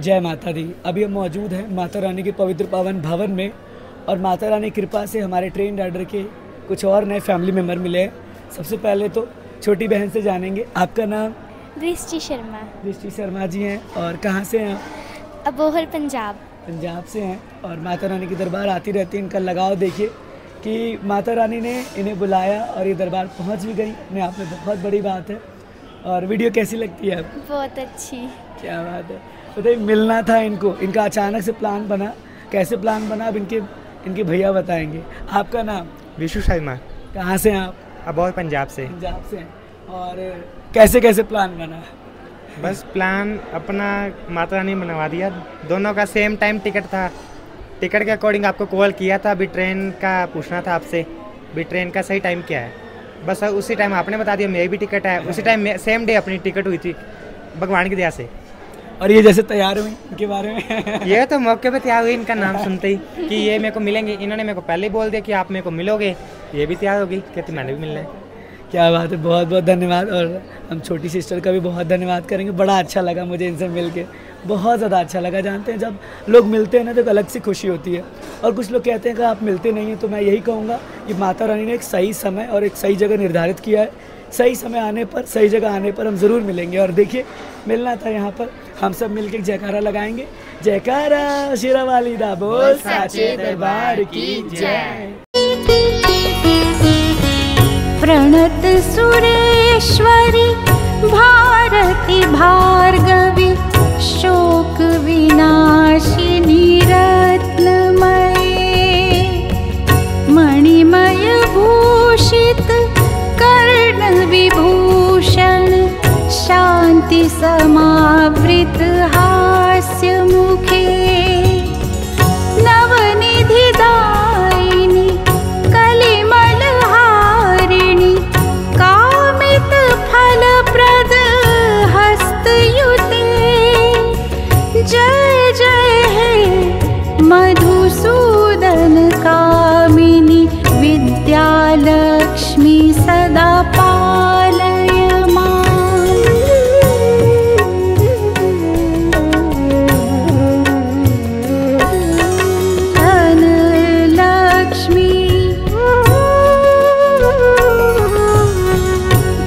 जय माता दी। अभी हम मौजूद हैं माता रानी के पवित्र पावन भवन में, और माता रानी कृपा से हमारे ट्रेन राइडर के कुछ और नए फैमिली मेम्बर मिले हैं। सबसे पहले तो छोटी बहन से जानेंगे। आपका नाम? दृष्टि शर्मा, दृष्टि शर्मा जी हैं। और कहाँ से हैं आप? अबोहर पंजाब। पंजाब से हैं और माता रानी की दरबार आती रहती है। इनका लगाव देखिए कि माता रानी ने इन्हें बुलाया और ये दरबार पहुंच भी गई, अपने आप में बहुत बड़ी बात है। और वीडियो कैसी लगती है आपको? बहुत अच्छी। क्या बात है। बताइए, मिलना था इनको, इनका अचानक से प्लान बना, कैसे प्लान बना अब इनके भैया बताएंगे। आपका नाम? विशु शर्मा। कहाँ से हैं आप? अबोहर पंजाब से। पंजाब से हैं। और कैसे कैसे प्लान बना? बस प्लान अपना माता रानी ने बनवा दिया, दोनों का सेम टाइम टिकट था। टिकट के अकॉर्डिंग आपको कॉल किया था, अभी ट्रेन का पूछना था आपसे, अभी ट्रेन का सही टाइम क्या है। बस उसी टाइम आपने बता दिया, मेरी भी टिकट है उसी टाइम, सेम डे अपनी टिकट हुई थी भगवान की दया से। और ये जैसे तैयार हुई, इनके बारे में ये तो मौके पे तैयार हुई, इनका नाम सुनते ही कि ये मेरे को मिलेंगे। इन्होंने मेरे को पहले ही बोल दिया कि आप मेरे को मिलोगे, ये भी तैयार होगी, कहती मैंने भी मिलना है। क्या बात है, बहुत बहुत धन्यवाद। और हम छोटी सिस्टर का भी बहुत धन्यवाद करेंगे। बड़ा अच्छा लगा मुझे इनसे मिल के, बहुत ज़्यादा अच्छा लगा। जानते हैं जब लोग मिलते हैं ना तो एक अलग सी खुशी होती है। और कुछ लोग कहते हैं कि आप मिलते नहीं हैं, तो मैं यही कहूँगा कि माता रानी ने एक सही समय और एक सही जगह निर्धारित किया है। सही समय आने पर, सही जगह आने पर हम ज़रूर मिलेंगे। और देखिए, मिलना था यहाँ पर, हम सब मिल के जयकारा लगाएंगे। जयकारा शेरा वाली दा बोल, साचे दरबार की जय। प्रणत सुरेश्वरी भारती भार्गवी शोक विनाशिनी रत्नमये मणिमय भूषित कर्ण विभूषण शांति समावृत हास्य मुखे नवनिधि दायिनी कलिमल हारिणी कामित फलप्रद हस्तयुते जय जय हे मधुसूदन कामिनी विद्यालक्ष्मी सदा पालय मां। धनलक्ष्मी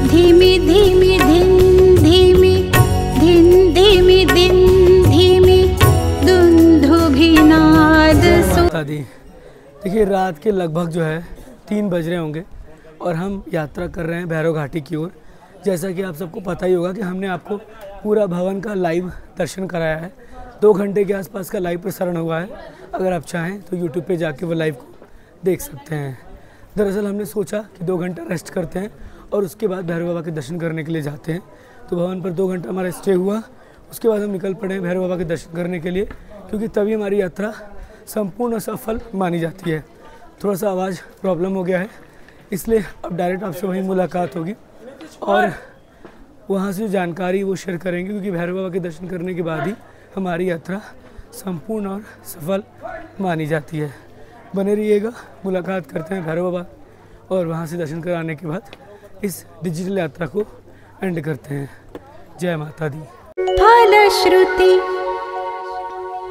धीमी धीमी धिन धीमी धिन धीमी दिन धीमी दुंदुभिनाद सु। दादी देखिए, रात के लगभग जो है 3 बज रहे होंगे और हम यात्रा कर रहे हैं भैरव घाटी की ओर। जैसा कि आप सबको पता ही होगा कि हमने आपको पूरा भवन का लाइव दर्शन कराया है। 2 घंटे के आसपास का लाइव प्रसारण हुआ है। अगर आप चाहें तो यूट्यूब पे जाके वो लाइव को देख सकते हैं। दरअसल हमने सोचा कि 2 घंटा रेस्ट करते हैं और उसके बाद भैरव बाबा के दर्शन करने के लिए जाते हैं। तो भवन पर 2 घंटा हमारा स्टे हुआ, उसके बाद हम निकल पड़े भैरव बाबा के दर्शन करने के लिए, क्योंकि तभी हमारी यात्रा संपूर्ण सफल मानी जाती है। थोड़ा सा आवाज़ प्रॉब्लम हो गया है, इसलिए अब डायरेक्ट आपसे वहीं मुलाकात होगी और वहाँ से जो जानकारी वो शेयर करेंगे, क्योंकि भैरव बाबा के दर्शन करने के बाद ही हमारी यात्रा संपूर्ण और सफल मानी जाती है। बने रहिएगा, मुलाकात करते हैं भैरव बाबा और वहाँ से दर्शन कराने के बाद इस डिजिटल यात्रा को एंड करते हैं। जय माता दी। फलश्रुति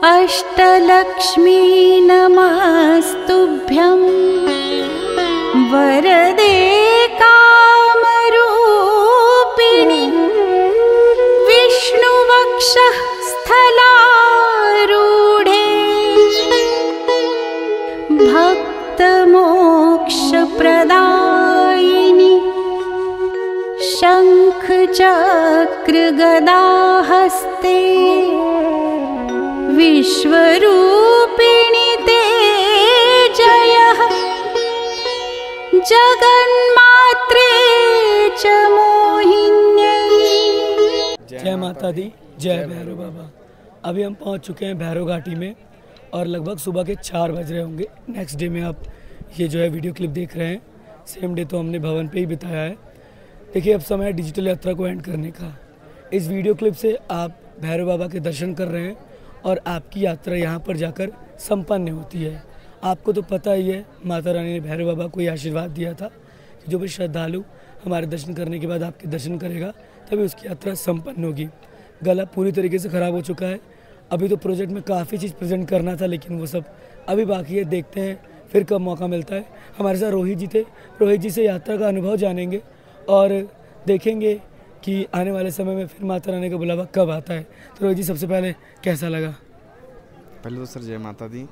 अष्टलक्ष्मी नमस्तुभ्यं वरदे कामरूपिणि विष्णुवक्षः स्थलारूढे भक्तमोक्षप्रदायिनि शङ्खचक्रगदाहस्ते विश्वरूपिणि ते जयः जगन्मात्रे च मोहिन्यै। जय माता दी, जय भैरव बाबा। अभी हम पहुंच चुके हैं भैरव घाटी में और लगभग सुबह के 4 बज रहे होंगे। नेक्स्ट डे में आप ये जो है वीडियो क्लिप देख रहे हैं। सेम डे तो हमने भवन पे ही बिताया है। देखिए, अब समय है डिजिटल यात्रा को एंड करने का। इस वीडियो क्लिप से आप भैरव बाबा के दर्शन कर रहे हैं और आपकी यात्रा यहाँ पर जाकर संपन्न होती है। आपको तो पता ही है, माता रानी ने भैरव बाबा को ये आशीर्वाद दिया था कि जो भी श्रद्धालु हमारे दर्शन करने के बाद आपके दर्शन करेगा तभी उसकी यात्रा संपन्न होगी। गला पूरी तरीके से ख़राब हो चुका है। अभी तो प्रोजेक्ट में काफ़ी चीज़ प्रेजेंट करना था, लेकिन वो सब अभी बाकी है। देखते हैं फिर कब मौका मिलता है। हमारे साथ रोहित जी थे, रोहित जी से यात्रा का अनुभव जानेंगे और देखेंगे कि आने वाले समय में फिर माता रानी का बुलावा कब आता है। तो रोहित जी, सबसे पहले कैसा लगा? पहले तो सर जय माता दी।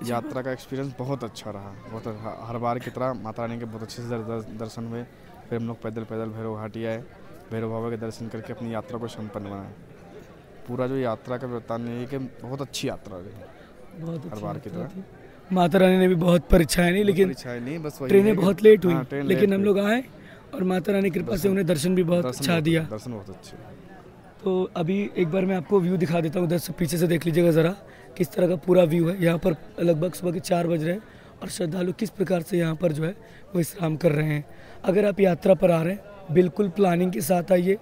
यात्रा का एक्सपीरियंस बहुत अच्छा रहा, बहुत हर बार की तरह माता रानी के बहुत अच्छे से दर्शन हुए। फिर हम लोग पैदल भैरव घाटी आए, भैरव बाबा के दर्शन करके अपनी यात्रा को संपन्न बनाए। पूरा जो यात्रा का वृत्तांत है कि बहुत अच्छी यात्रा रही, बहुत हर बार की तरह। माता रानी ने भी बहुत परीक्षाएं नहीं, लेकिन बस ट्रेनें बहुत लेट हुई, लेकिन हम लोग आए और माता रानी कृपा से उन्हें दर्शन भी बहुत अच्छा दिया। दर्शन बहुत अच्छे। तो अभी एक बार मैं आपको व्यू दिखा देता हूँ, उधर से पीछे से देख लीजिएगा ज़रा किस तरह का पूरा व्यू है। यहाँ पर लगभग सुबह के 4 बज रहे हैं और श्रद्धालु किस प्रकार से यहाँ पर जो है वो विश्राम कर रहे हैं। अगर आप यात्रा पर आ रहे हैं, बिल्कुल प्लानिंग के साथ आइए।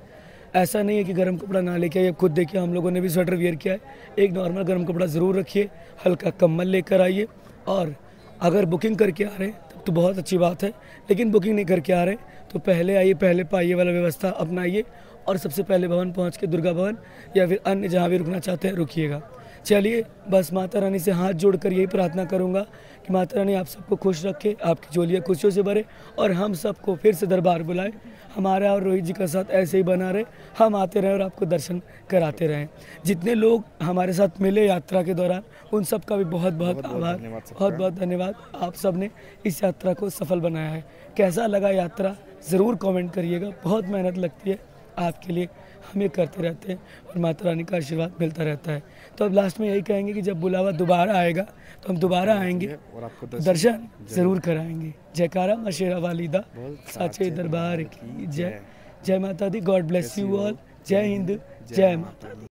ऐसा नहीं है कि गर्म कपड़ा ना लेके आइए। खुद देखिए, हम लोगों ने भी स्वेटर वियर किया है। एक नॉर्मल गर्म कपड़ा ज़रूर रखिए, हल्का कंबल लेकर आइए। और अगर बुकिंग करके आ रहे हैं तब तो बहुत अच्छी बात है, लेकिन बुकिंग नहीं करके आ रहे तो पहले आइए, पहले पाइए वाला व्यवस्था अपनाइए और सबसे पहले भवन पहुंच के दुर्गा भवन या फिर अन्य जहां भी रुकना चाहते हैं रुकिएगा। चलिए, बस माता रानी से हाथ जोड़कर यही प्रार्थना करूंगा कि माता रानी आप सबको खुश रखे, आपकी झोलियाँ खुशियों से भरे और हम सबको फिर से दरबार बुलाए। हमारा और रोहित जी का साथ ऐसे ही बना रहे, हम आते रहें और आपको दर्शन कराते रहें। जितने लोग हमारे साथ मिले यात्रा के दौरान, उन सब का भी बहुत बहुत आभार, बहुत बहुत धन्यवाद। आप सब ने इस यात्रा को सफल बनाया है। कैसा लगा यात्रा ज़रूर कमेंट करिएगा। बहुत मेहनत लगती है आपके लिए, हम ये करते रहते हैं और माता रानी का आशीर्वाद मिलता रहता है। तो अब लास्ट में यही कहेंगे कि जब बुलावा दोबारा आएगा तो हम दोबारा आएंगे और आपको दर्शन ज़रूर कराएंगे। जयकारा मां शेरा वाली दा साचे दरबार की जय। जय माता दी। God bless you all. जय हिंद, जय माता दी।